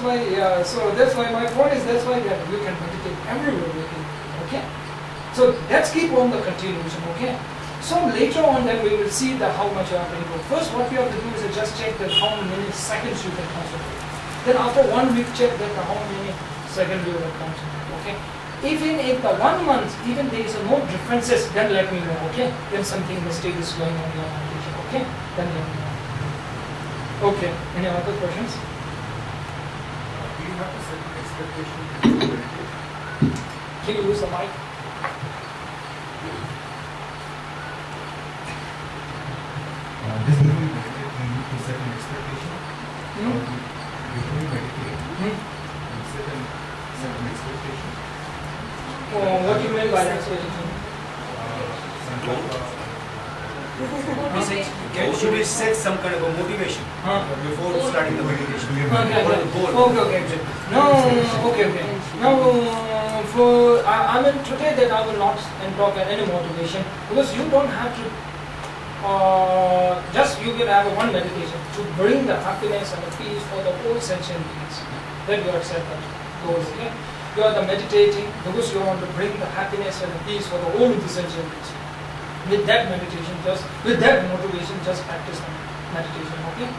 why my point is that's why that you can meditate everywhere you can, okay? So let's keep on the continuation, okay? So later on then we will see that how much you have to improve. First what you have to do is just check that how many seconds you can concentrate. Then after 1 week check that how many seconds you will concentrate, okay? Even if the 1 month, even there is no differences, then let me know, okay? Then something mistake is going on in your meditation, okay? Then let me know. Okay, any other questions? Do you have a certain expectation to meditate? Can you use the mic? Just before you meditate, you need to set an expectation. Before you meditate, you set an expectation. What do you mean by expectation? Should we set some kind of a motivation before starting the meditation? Okay. Now, I mean today that I will not talk any motivation because you don't have to. Just you will have one meditation to bring the happiness and the peace for the whole sentient beings. Then you have set that goal. Okay. You are the meditating because you want to bring the happiness and the peace for the whole of the sentient beings. With that meditation, with that motivation, just practice the meditation, okay?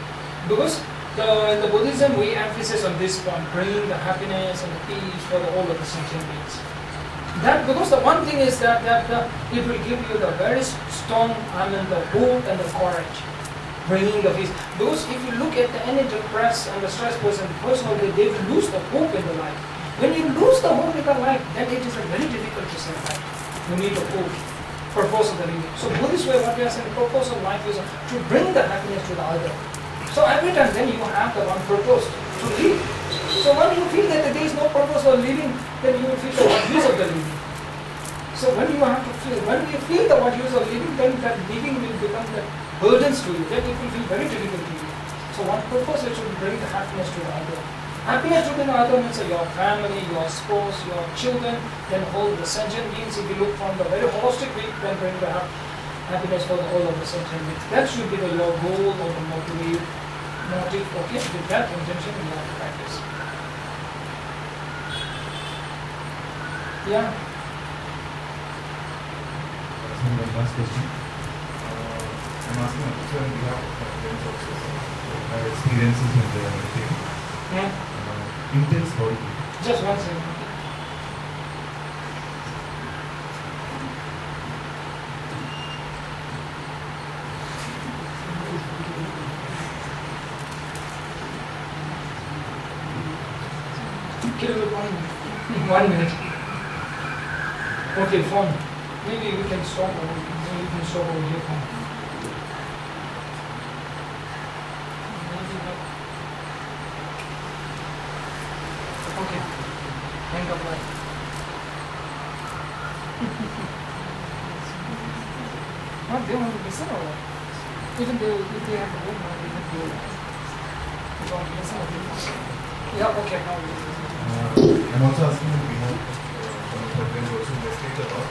Because in the Buddhism, we emphasize on this point, bringing the happiness and the peace for the whole of the sentient beings. That because the one thing is that it will give you the very strong, the hope and the courage, bringing the peace. Because if you look at any depressed and the stressed person, personally, they will lose the hope in the life. When you lose the hope in the life, then it is very difficult to survive. You need a hope. Purpose of the living. So Buddhist way, what we are saying, the purpose of life is to bring the happiness to the other. So every time then you have the one purpose to live. So when you feel that there is no purpose for living, then you will feel the what use of the living. So when you feel the what use of living, then that living will become the burdens to you. Then it will feel very difficult to you. So one purpose is to bring the happiness to the other. Happiness to the other means your family, your spouse, your children, then all the sentient beings. If you look from the very holistic view, then bring the happiness for the whole of the sentient beings. That should be your goal or the motive. Okay, with that intention you have to practice. Yeah. That's my last question. I'm asking also on behalf of my friends also. I have experiences with the meditation. Yeah. Intense body heat. Just 1 second. Give it 1 minute. Okay, phone. Maybe we can stop over. Maybe you can stop over here. Phone. Okay. Hang up light. What they want to listen or what? Even if they have a room, they can do it. They want to listen or they yeah, okay. I'm also asking on behalf of one of our friends also investigate about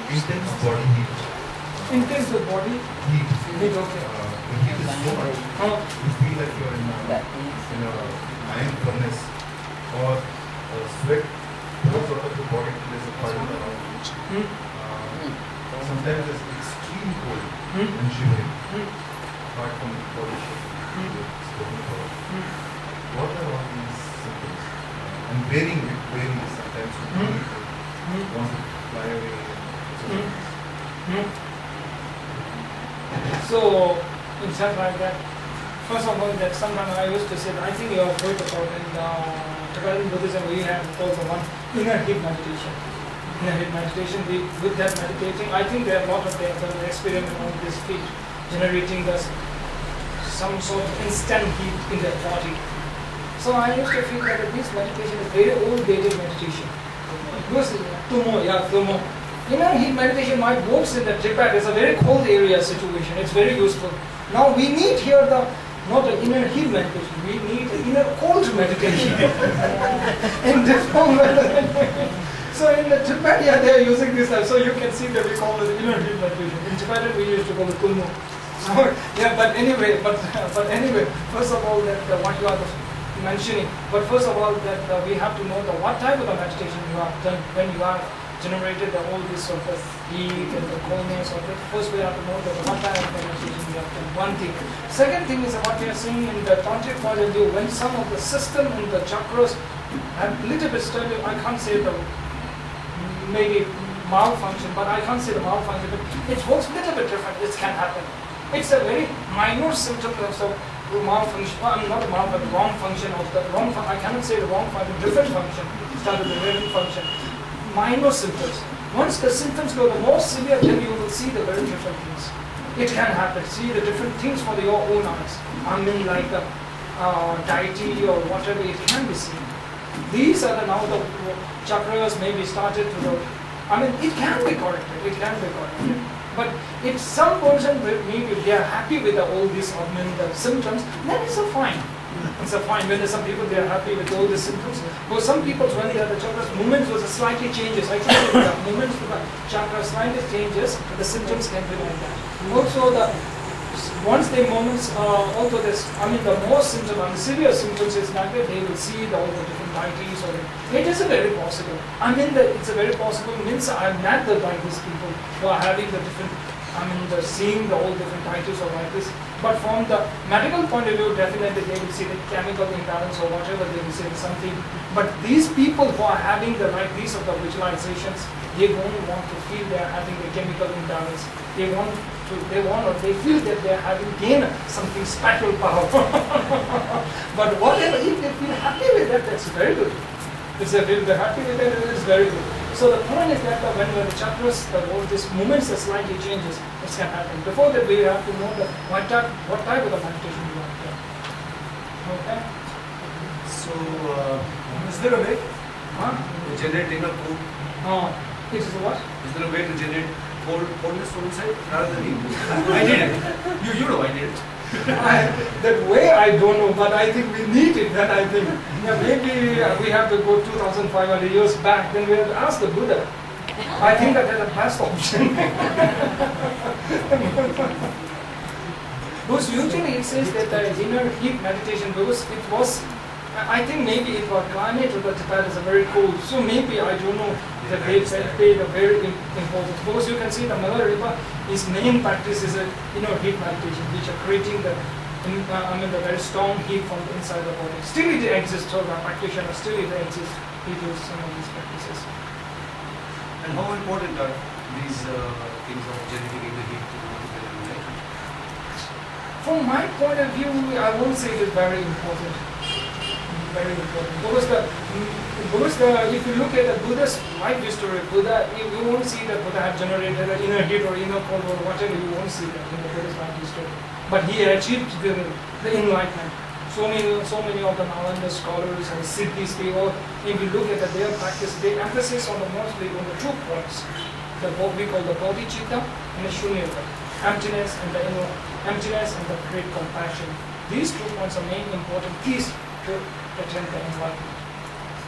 intense body heat. Intense the body Heat. heat, okay. The heat is so much. You feel like you're in a iron furnace or sweat goes out of the body. There's a puddle around. Sometimes it's extreme cold and shivering. Apart from the body shaking, spoken about. What are all these symptoms? And varying sometimes. Want to fly away. So, in such like that, First of all, that sometimes I used to say, I think you have heard about in Tibetan Buddhism, we have also one inner heat meditation. Inner heat meditation, with that meditating, I think there are a lot of experiment on this feet, generating some sort of instant heat in their body. So I used to feel that this meditation is very old-dated meditation. Because Tumo. Inner heat meditation might works in the Tibet. It's a very cold area situation. It's very useful. Now we need here not an inner heat meditation. We need an inner cold meditation. In different So in the Tibet, they are using this. So you can see that we call it inner heat meditation. In Tibetan, we used to call it Tumo. So but anyway, first of all, that what you are mentioning. But first of all, that we have to know what type of meditation you have done when you have generated all this sort of heat and the coldness of it. First, we have to know that what type of meditation you have done. One thing. Second thing is what we are seeing in the tantric point of view. When some of the system and the chakras have little bit studied, I can't say the maybe malfunction, but I can't say the malfunction. But it works a little bit different. It can happen. It's a very minor symptom of the malfunction. Not a malfunction, wrong function of the wrong. I cannot say the wrong function. Different function. Start with the different function. Minor symptoms. Once the symptoms go the more severe, then you will see the very different things. It can happen. See the different things for your own eyes. I mean, like deity or whatever, it can be seen. These are now the chakras maybe started to. It can be corrected. It can be corrected. But if some person maybe they are happy with all these the symptoms, then it's a fine. It's a fine. When some people they are happy with all the symptoms. But some people when they are the chakras movements was slightly changes. I think the movements of the chakra slightly changes, the symptoms can be like that. Also once the moments also this the more symptom and the severe symptoms is like that they will see all the different deities or it is a very possible. It's a very possible means I am met by these people who are having the different seeing the all different deities or like this. But from the medical point of view, definitely they will see the chemical imbalance or whatever they will say something. But these people who are having the right piece of the visualizations, they won't want to feel they are having the chemical imbalance. They feel that they are having gained something special power. But whatever, if they feel happy with that, that's very good. If they feel happy with that, it's very good. So the point is that when the chakras, all these movements are slightly changes, this can happen. Before that, we have to know that what type of the meditation you want to do. Okay? So, is there a way to generate inner cold? It is what? Is there a way to generate coldness from inside rather than heat? I need it. You know I need it. That way I don't know, but I think we need it. Then I think maybe we have to go 2,500 years back. Then we have to ask the Buddha. I think that's the best option. Because usually it says that the inner heat meditation, because it was, I think maybe it was climate of the Tibet is very cold. So maybe I don't know that they played a very important. Because you can see the Mother River, his main practice is inner heat meditation, which are creating the very strong heat from the inside the body. Still it exists, so the practitioner still it exists. He does some of these practices. And how important are these things of generating the heat to the life? From my point of view, I won't say it is very important. Very important. Because if you look at the Buddha's life history, you won't see that Buddha have generated an inner heat or inner cold or whatever. You won't see that in the Buddha's life history. But he achieved the enlightenment. So many of the Nalanda scholars and Siddhis, if you look at their practice, they emphasize on mostly on the 2 points. What we call the bodhicitta and the shunyata. Emptiness and the great compassion. These 2 points are main important keys to attain the enlightenment.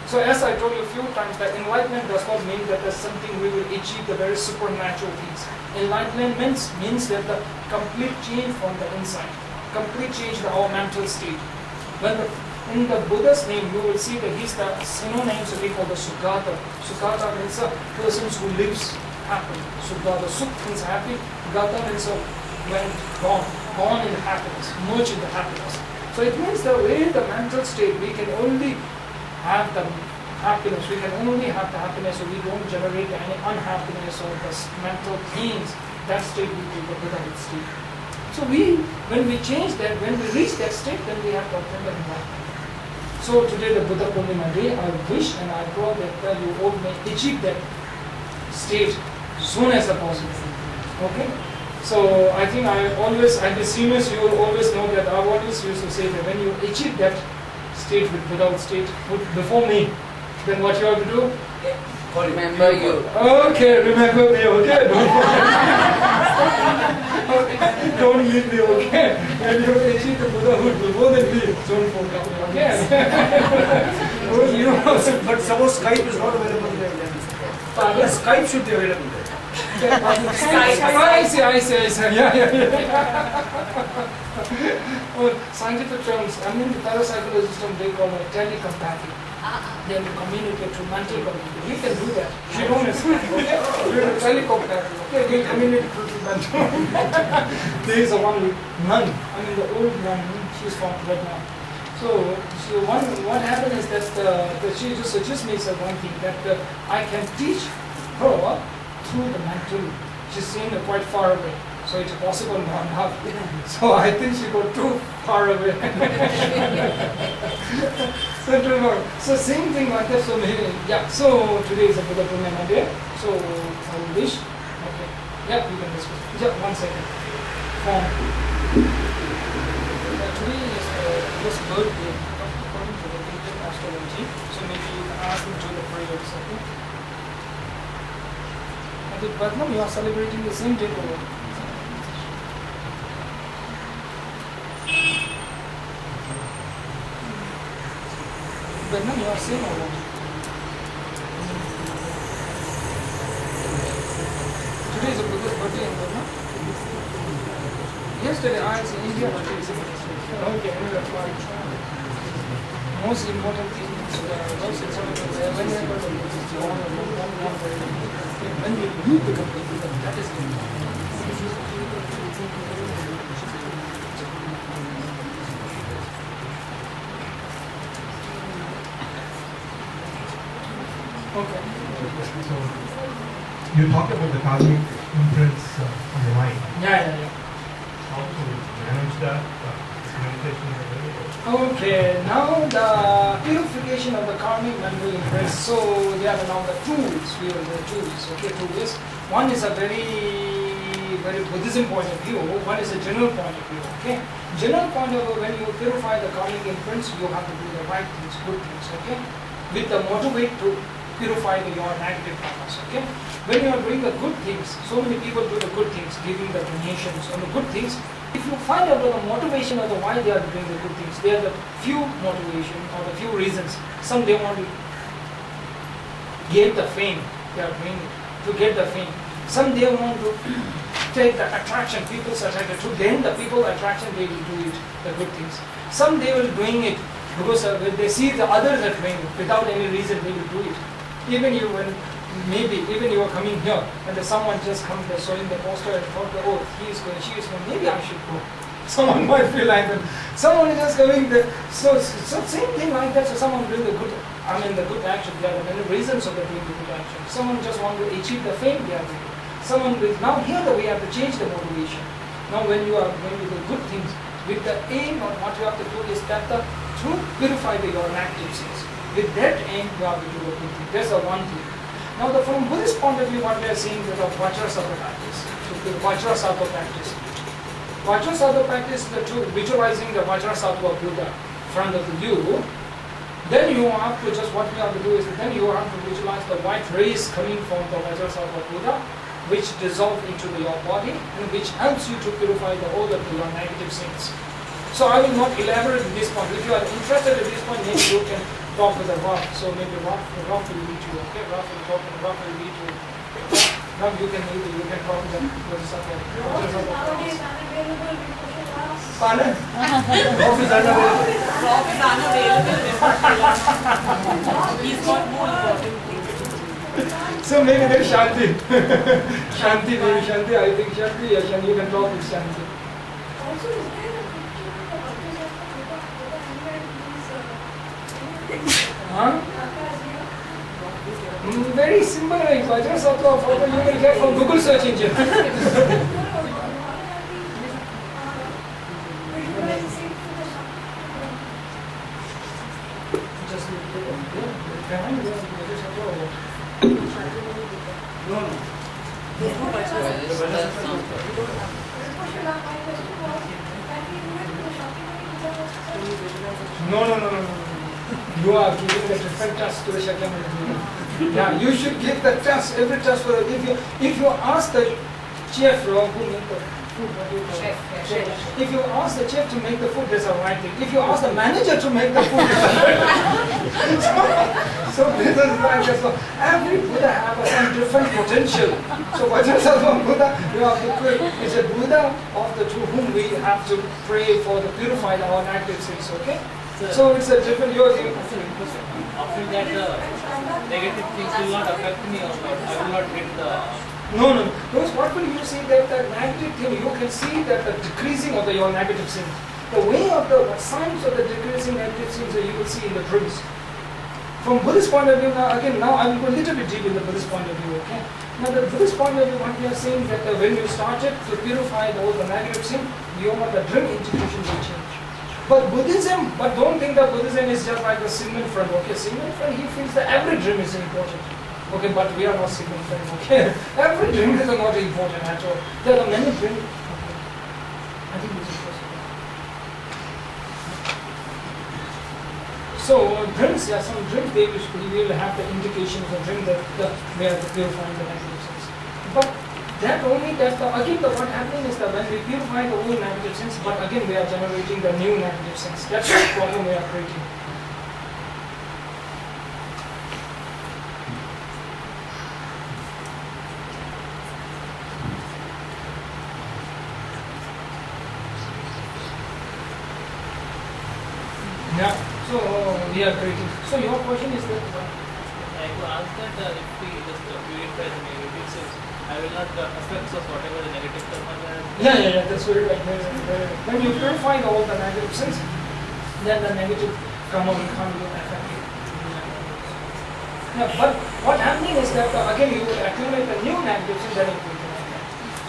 So as I told you a few times, that enlightenment does not mean that there's something we will achieve the very supernatural things. Enlightenment means that the complete change from the inside, complete change in our mental state. In the Buddha's name, you will see that he's the synonyms we call the Sugata. Sugata means a person who lives happily. Sugata, Sukh means happy, Gata means gone in happiness, merged in the happiness. So it means that in the mental state, we can only have the happiness, we can only have the happiness, so we don't generate any unhappiness or the mental pains. That state we call the Buddha state. So when we change that, when we reach that state, then we have to attend the enlightenment. So today the Buddha Purnima day, I wish and I pray that you all may achieve that state as soon as possible. Okay? So I think the seniors, you always know that I always used to say that when you achieve that state without state before me, then what you have to do? Remember you. Okay, remember me, okay? Don't leave me, okay? When you achieve the Buddhahood before the me, don't forget me, okay? Oh, you know, But suppose Skype is not available there, then Skype should be available there. I see, yeah. Well, scientific terms, I mean the parapsychology system, they call it telepathy. They will communicate through mental communication. We can do that. She don't understand, okay? We're telepathy, okay? We communicate through mental. There is a one nun, I mean the old nun, she's from right now. So what happened is that she just suggests me one thing, that I can teach her through the mental. She's seen quite far away, so it's possible now. So I think she got too far away. So same thing like that. So maybe, yeah. So today is a Buddha Purnima day. So I wish. Okay. Yeah, you can discuss. Yeah, 1 second. Today is this birthday according to the Indian astrology. So maybe you can ask him to the prayers. Okay. But no, you are celebrating the same day over. But no, you are same over. Today is a Buddha's birthday in Burma. Yesterday I was in India. Okay, that's why. Most important thing is when you become Buddha, that is the okay. So you talked about the karmic imprints on the mind. Yeah. How to manage that? Meditation. Okay, now the purification of the karmic mental imprints. So there are now the tools. Okay, two ways. One is a very Buddhism point of view. One is a general point of view. Okay, general point of view, when you purify the karmic imprints, you have to do the right things, good things. Okay, with the motivate to purify your negative karmas. Okay, when you are doing the good things, so many people do the good things, giving the donations on the good things. If you find out the motivation of why they are doing the good things, there are the few motivation or the few reasons. Some they want to get the fame, they are doing it to get the fame. Some they want to take the attraction, people's attracted to them, the people attraction, they will do it, the good things. Some they will doing it because when they see the others are doing it, without any reason they will do it. Even you are coming here and someone just comes there showing the poster and thought, oh, he is going, she is going, maybe I should go. Someone might feel like that. Someone is just coming there. So same thing like that. So someone doing the good, the good action. There are many reasons of doing the good action. Someone just want to achieve the fame they are doing. Someone with, now here we have to change the motivation. Now when you are going to do good things, with the aim of what you have to do is that to purify your negative sins. With that aim you have to do the good thing. That's the one thing. Now, from Buddhist point of view, what we are seeing is the Vajrasattva practice. So, the Vajrasattva practice. Vajrasattva practice, visualizing the Vajrasattva Buddha in front of you. Then you have to what you have to do is then you have to visualize the white rays coming from the Vajrasattva Buddha, which dissolve into your body and which helps you to purify all of your negative sins. So, I will not elaborate at this point. If you are interested at this point, maybe you can talk with the Rock. So maybe Rock will lead you. Okay, Rock will talk and Rock will lead you. Now you can talk with the Bodhisattva. Nowadays unavailable because of us. Pardon? Rock is unavailable. Rock is unavailable. He's got more important things. So maybe there's Shanti. Shanti, maybe Shanti. I think Shanti. Yes, and you can talk with Shanti. Also, is there a picture of the Buddha anywhere in these Huh? Akas here? Very simple, like Vajrasattva photo you will get from Google search engine. That's not My question was, can we do it with the Shakyamuni Buddha? No. You are giving a different task to the Shakyamuni Buddha. Yeah, you should give the task, every task for if you ask the chef who make the food, what do you call it? Chef. If you ask the chef to make the food, there's a right thing. If you ask the manager to make the food, there's a right thing. So this is like this. So every Buddha has some different potential. So Vajrasattva Buddha, you have to pray. It's a Buddha of the to whom we have to pray for the purify our negative sins. Okay. So it's a different. After that, negative things will not affect me or what? I will not get the. No. Because what will you see that the negative thing, you can see that the decreasing of your negative sins. The way of the signs of the decreasing negative sins that you will see in the dreams. From Buddhist point of view, now I will go a little bit deep in the Buddhist point of view, okay? Now the Buddhist point of view, what we are saying that when you started to purify all the negative sin, the dream institution will change. But Buddhism, don't think that Buddhism is just like a Sigmund Freud, okay? Sigmund Freud, he feels that every dream is important. Okay, but we are not Sigmund Freud, okay? Every dream is not important at all. There are many dreams. Okay. I think this is possible. So dreams, some dreams they will have the indications of dream that where the purifying the negative sins. But that only what happening is that when we purify the old negative sins, but again we are generating the new negative sins. That's the problem we are creating. Yeah. So we are creating. So your question is that. I could ask that if we just purify the negative sins, I will not affect us whatever the negative karma we have. Yeah, that's very right. When you purify all the negative sins, then the negative karma will come to affect you. Yeah, but what happening is that again you will accumulate a new negative sin, then it will come.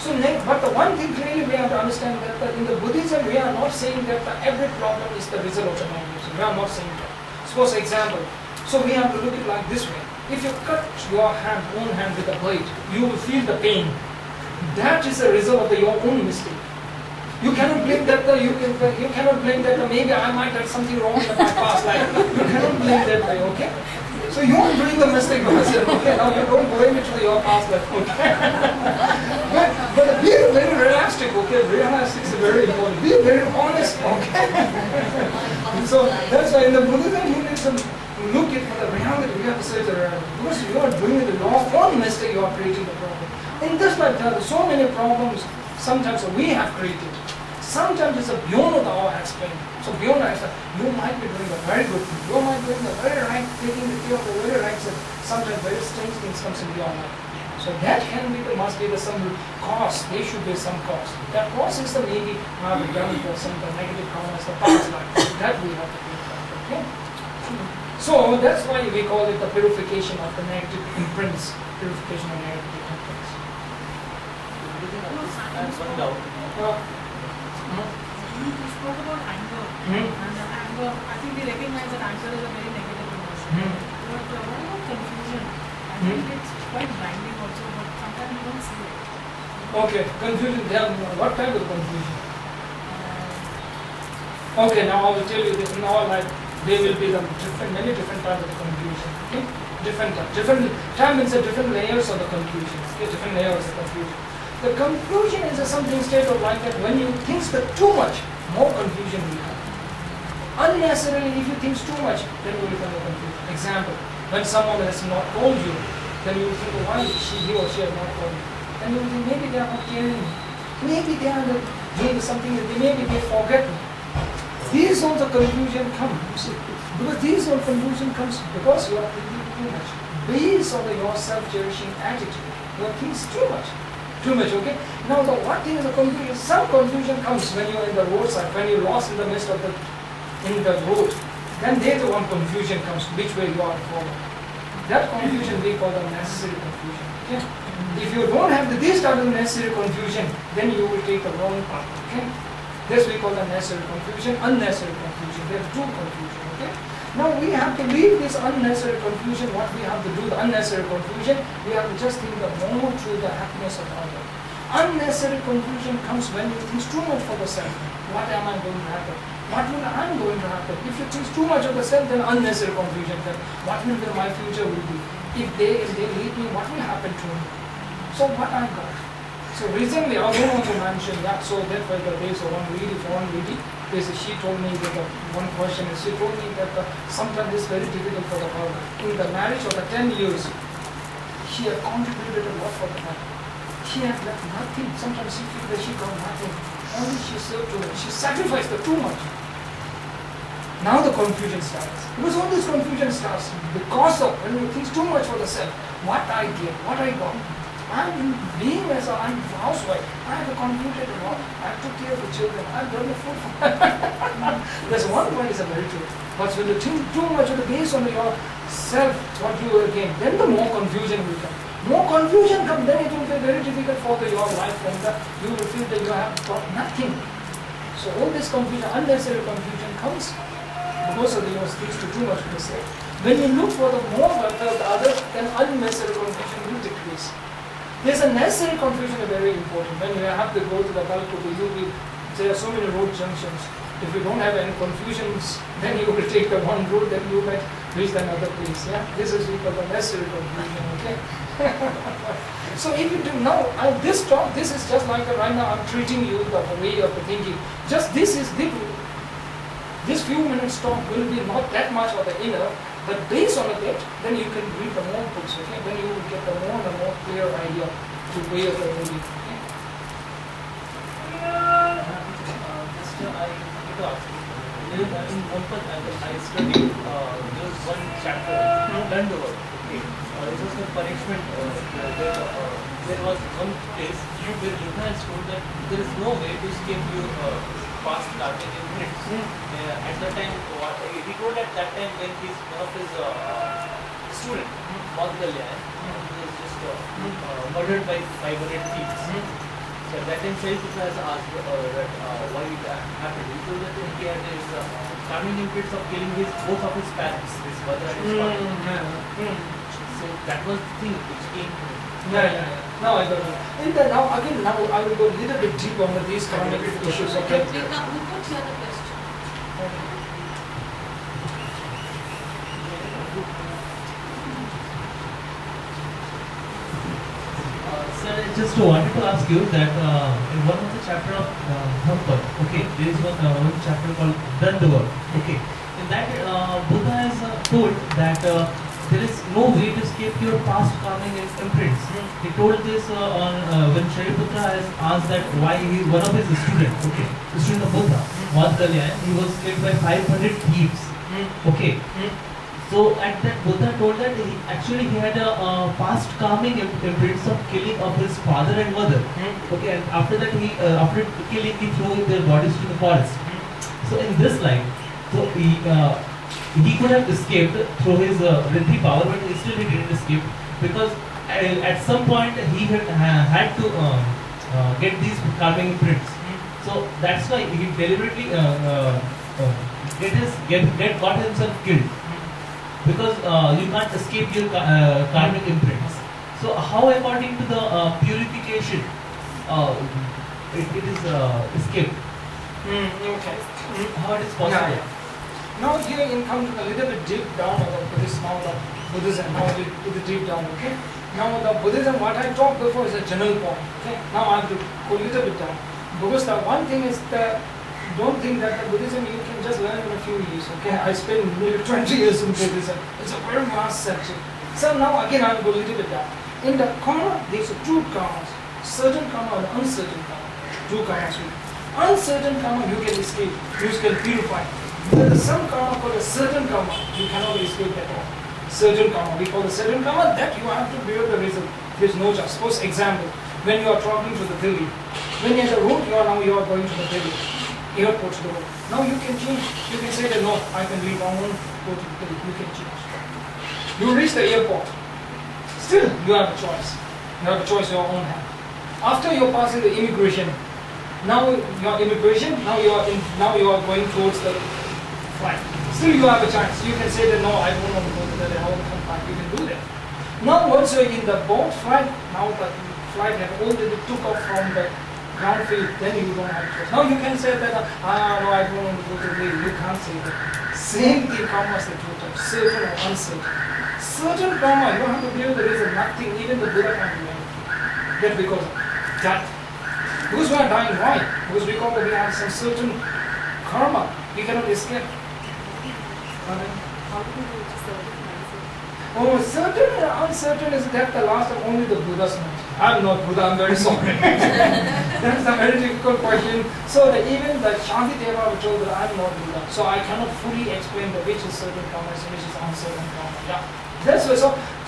So, but the one thing clearly we have to understand that in the Buddhism we are not saying that every problem is the result of the negative sin. We are not saying that. Suppose example. So we have to look at it like this way. If you cut your own hand with a blade, you will feel the pain. That is a result of your own mistake. You cannot blame that you cannot blame that maybe I might have something wrong in my past life. You cannot blame that way, okay? So you are doing the mistake yourself, okay? Now you don't blame it to your past life, okay? but be very realistic, okay? Realistic is very important. Be very honest, okay? So that's why in the Buddhism you need to look at for the reality. You have to say the reality. Because you are doing it your own mistake, you are creating the problem. In this life there are so many problems sometimes we have created. Sometimes it's beyond our explain. So beyond our explain, you might be doing a very good thing. You might be doing the very right, taking the care of the very right thing. Sometimes very strange things comes into your life. So that must be some cause. There should be some cause. That cause is the maybe done for some the negative karmas, the past life. That we have to think about. Okay? So that's why we call it the purification of the negative imprints. Purification of negative imprints. I have one doubt. You spoke about anger, and anger, I think we recognize that anger is a very negative emotion. But what about confusion? I think it's quite blinding also, but sometimes you don't see it. Okay, confusion. What kind of confusion? Okay, now I will tell you this. In our life, there will be many different types of confusion. Okay, different time means different layers of the confusion. Okay, different layers of confusion. The confusion is something state of life that when you think too much, more confusion will happen. Unnecessarily, if you think too much, then you will become confused. Example, when someone has not told you, then you will think, why he or she has not told you? Then you will think, maybe they are not caring me. Maybe they are doing something that maybe they forget me. These all the confusion come, you see. Because these all confusion comes because you are thinking too much. Based on your self-cherishing attitude, you are thinking too much. Too much, okay? Now, the one thing is the confusion. Some confusion comes when you are in the roadside, when you are lost in the midst of the road. Then there the one confusion comes, which way you are to follow. That confusion we call the necessary confusion. Okay? If you don't have this type of necessary confusion, then you will take the wrong path. Okay? This we call the necessary confusion, unnecessary confusion. There are two confusion. Okay? Now we have to leave this unnecessary confusion. What we have to do, the unnecessary confusion, we have to just think more to the happiness of others. Unnecessary confusion comes when you think too much for the self. What am I going to happen? What will I am going to happen? If you think too much of the self, then unnecessary confusion comes. What will my future will be? If they leave me, what will happen to me? So what I got? So recently, I don't want to mention that. So therefore, there is one lady. She told me that one question is, she told me that sometimes it's very difficult for her. In the marriage of the 10 years, she had contributed a lot for the family. She had left nothing. Sometimes she feels that she got nothing. Only she served to them. She sacrificed too much. Now the confusion starts. Because all this confusion starts because of when you think too much for the self. What I get, what I got. I'm being as I'm a housewife. I have contributed a lot. I took care of the children. I've done the food for them. That's one point is very true. But when you think too much of the base on your self, what you will gain, then the more confusion will come. More confusion comes, then it will be very difficult for your life, and you will feel that you have got nothing. So all this confusion, unnecessary confusion comes because of your things to too much mistake. When you look for the more welfare of the other, then unnecessary confusion will decrease. There's a necessary confusion is very important. When you have to go to the bulk of the UV, there are so many road junctions. If you don't have any confusions, then you will take the one road, then you might reach another place. Yeah, this is because of necessary confusion. Okay. So if you do now, this talk, this is just like right now I'm treating you the way of the thinking. Just this few minutes talk will be not that much of the inner, but based on that, then you can read the more books. Okay, then you will get the more and more clear idea to way of the movie. Okay? In one part I studied, there was one chapter, learn the work. Okay. It was the punishment. There was one place where Yuka has told that there is no way to escape your past karmic imprints. At that time, he told at that time when one of his student, Kalyan, he was just murdered by 500 thieves. So at that time, Shariputra has asked why it happened. He told that he had his karmic imprints of killing both of his parents, his mother and his father. So that was the thing which came to him. Now I got it. And then now I will go a little bit deep on these karmic issues. Okay. We could hear the question. Sir, I just wanted to ask you that in one of the chapter of Thampa, okay, there is one chapter called Done the Work. Okay, in that Buddha has told that there is no way to escape your past karmic imprints. He told this on when Shariputra has asked that why one of his students, okay, the student of Buddha, Kalyan, he was killed by 500 thieves. Okay. So at that Buddha told that he had a past karmic imprints of killing of his father and mother. Okay, and after that after killing he threw their bodies to the forest. So in this life, so he could have escaped through his Riddhi power, but still he didn't escape because at some point he had to get these karmic imprints. So that's why he deliberately got himself killed. Because you can't escape your karmic imprints. So how according to the purification it is escaped? Okay. How it is possible? Now here in come a little bit deep down about this now the Buddhism, now to the deep down, okay? Now the Buddhism, what I talked before is a general point, okay? Now I have to go a little bit down. Because the one thing is that don't think that the Buddhism you can just learn in a few years, okay? I spent nearly 20 years in Buddhism. It's a very vast subject. So now again I will go a little bit down. In the karma, there are two karmas, certain karma and uncertain karma. Two karmas. Uncertain karma you can escape, you can purify. There is some karma called a certain karma, you cannot escape at all. Certain karma, we call the certain karma, that you have to bear the result. There is no choice. Suppose example, when you are traveling to the Delhi, when you are on the road, you are going to the Delhi, airport to the road. Now you can change, you can say that no, I can leave, I won't go to the Delhi, you can change. You reach the airport, still you have a choice. You have a choice in your own hand. After you are passing the immigration, now your immigration, now you are going towards the flight. Still you have a chance. You can say that no, I don't want to go to Delhi, I want to come back. You can do that. Now once you are in the boat flight, now the flight had already took off from the ground field, then you don't have choice. Now you can say that, no, I don't want to go to Ling. You can't say that. Same thing karma is the two types, certain or uncertain. Certain karma, you have to believe there is nothing, even the Buddha can't do anything. That because of that. Because we are dying, why? Because we have some certain karma, we cannot escape. How do you do certain mindset? Oh, certain and uncertain is that the last of only the Buddha's knows. I'm not Buddha, I'm very sorry. That's a very difficult question. So even the Shanti Deva told that I'm not Buddha. So I cannot fully explain the which is certain karma and which is uncertain karma. Yeah. That's why,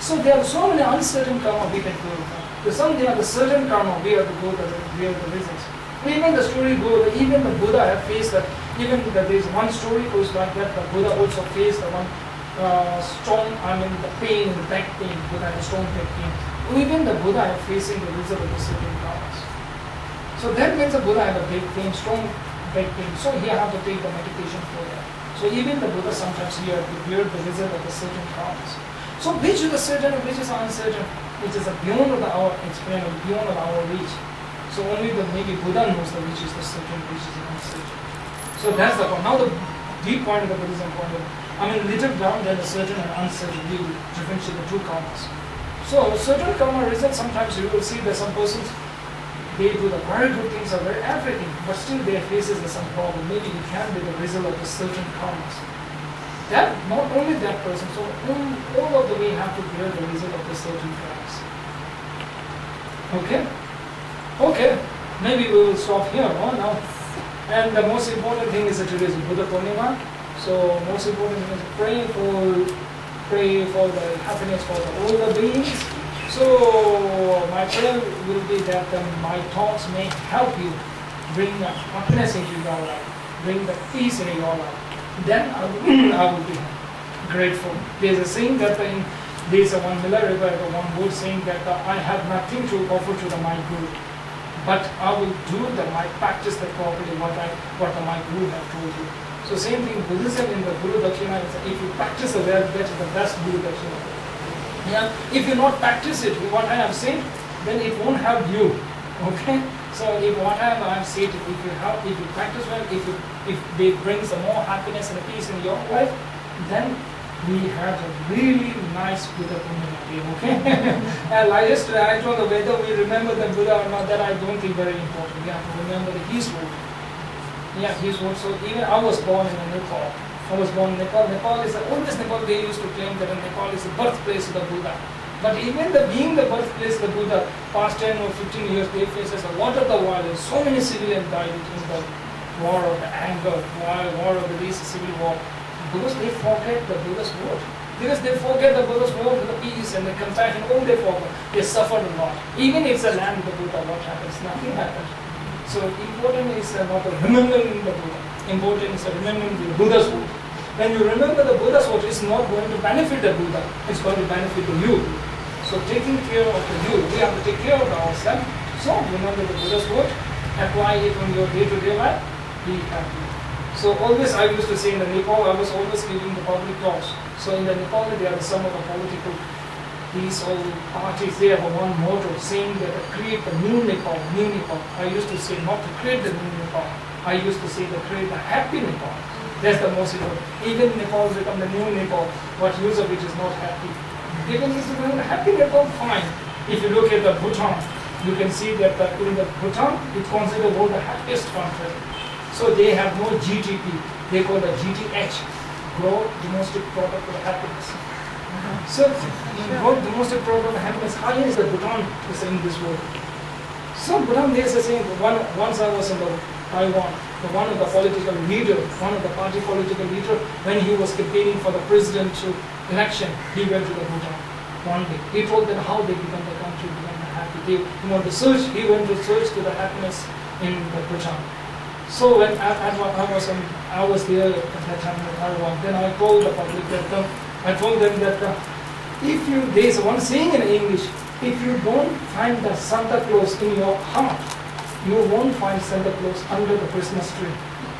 so there are so many uncertain karma we can purify. Some they are the certain karma, we have to go to the results. Even the story goes, even the Buddha have faced that, even there is one story goes like that, the Buddha also faced the one the pain, the back pain, Buddha had strong back pain. Even the Buddha are facing the result of the certain karmas. So that means the Buddha had a big pain, strong back pain, so he had to take the medication for that. So even the Buddha sometimes he had to bear the result of the certain karmas. So which is the certain and which is uncertain, which is beyond of our experience, beyond of our reach. So only the maybe Buddha knows the which is the certain, which is the uncertain. So that's the point. Now the deep point of the Buddhism point. Little down then the certain and uncertain, we will differentiate the two karmas. So certain karma results, sometimes you will see that some persons, they do the very good things or very everything, but still their faces some problem. Maybe it can be the result of the certain karmas. That not only that person, so all of the way have to bear the result of the certain karmas. Okay? Okay. Maybe we will stop here now. And the most important thing is that today is Buddha Purnima. So most important thing is pray for the happiness for all the beings. So my prayer will be that my talks may help you bring happiness into your life, bring the peace in your life. Then I will be grateful. There's a saying that there's a one Miller River, one word saying that I have nothing to offer to my Guru, but I will do my practice the properly what my Guru have told you. So same thing, Buddhism in the Guru Dakshina is if you practice the well, that is the best Guru Dakshina. Yeah. If you not practice it, what I have said, then it won't help you. Okay? So if what I have said, if you practice well, if they bring some more happiness and peace in your life, then we have a really nice Buddha community. Okay? And I told you whether we remember the Buddha or not, that I don't think very important. We have to remember his word. Yeah, his word. So even I was born in Nepal. Nepal is the oldest Nepal. They used to claim that Nepal is the birthplace of the Buddha. But even being the birthplace of the Buddha, past 10 or 15 years, they faces a lot of the violence. So many civilians died in the war of the anger, war of the civil war, because they forget the Buddha's word. Because they forget the Buddha's word, the peace and the compassion, all they forget. They suffered a lot. Even if it's a land of the Buddha, what happens? Nothing happens. So important is not remembering the Buddha. Important is remembering the Buddha's word. When you remember the Buddha's word, it's not going to benefit the Buddha. It's going to benefit you. So taking care of you, we have to take care of ourselves. So remember the Buddha's word, apply it on your day-to-day life, be happy. So always I used to say in the Nepal, I was always giving the public talks. So in the Nepal, there are some of the political, these all parties, they have one motto saying that create the new Nepal, new Nepal. I used to say not to create the new Nepal. I used to say to create the happy Nepal. That's the most important. Even Nepal has become the new Nepal, what use of it is not happy. Even if you become happy Nepal, fine. If you look at the Bhutan, you can see that in the Bhutan, it's considered one of the happiest country. So they have no GDP. They call the GDH, Gross Domestic Product of Happiness. So, gross domestic product of happiness, highest the Bhutan is in this world. So Bhutan, they say saying, once I was in Taiwan, one of the political leader, one of the party political leader, when he was campaigning for the presidential election, he went to the Bhutan one day. He told them how they become the country, become happy. He went to search to the happiness in the Bhutan. So when I was there at that time in Taiwan, then I told the public that I told them that there is one saying in English, if you don't find the Santa Claus in your heart, you won't find Santa Claus under the Christmas tree.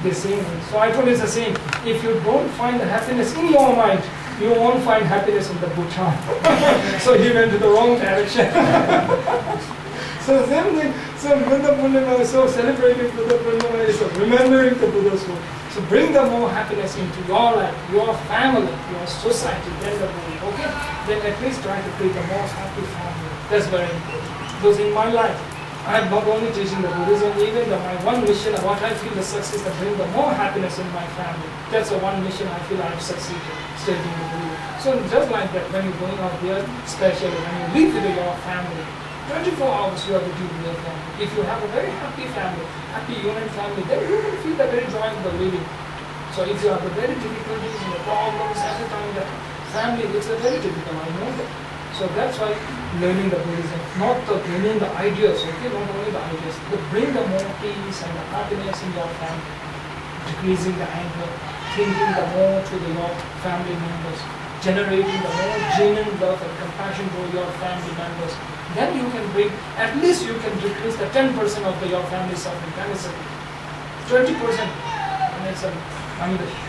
They say. So I told it's the same. If you don't find the happiness in your mind, you won't find happiness in the Bhutan. So he went to the wrong direction. So the same thing, so Buddha Purnima is so celebrating Buddha Purnima is remembering the Buddha's word. So bring the more happiness into your life, your family, your society, then the Buddha, okay? Then at least try to create a more happy family. That's very important. Because in my life, I am not only teaching the Buddhism, even my one mission, what I feel the success to bring the more happiness in my family. That's the one mission I feel I have succeeded, stating the Buddhism. So just like that, when you're going out there, especially when you live with your family, 24 hours you have to deal with your family. If you have a very happy family, happy unit family, then you will feel the very joy of the living. So if you have the very difficulties and the problems every time, the family, it's a very difficult, I know that. So that's why learning the Buddhism, not learning the ideas, okay, not only the ideas, but bring the more peace and the happiness in your family, decreasing the anger, thinking the more to your family members, generating the more genuine love and compassion for your family members. Then you can bring, at least you can decrease the 10% of your family suffering. That is a 20%, and it's a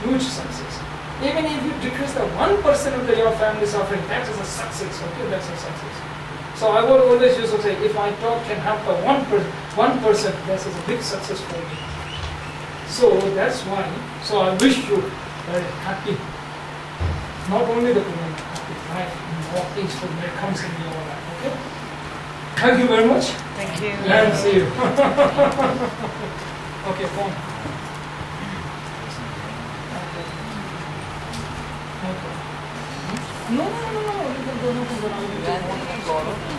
huge success. Even if you decrease the 1% of your family suffering, that is a success, okay, that's a success. So I would always used to say, if I can help the 1%, this is a big success for me. So that's why, so I wish you very happy, not only the happy life, more peaceful that comes in your life, okay? Thank you very much. Thank you. And see you. Okay, phone. No, you can go,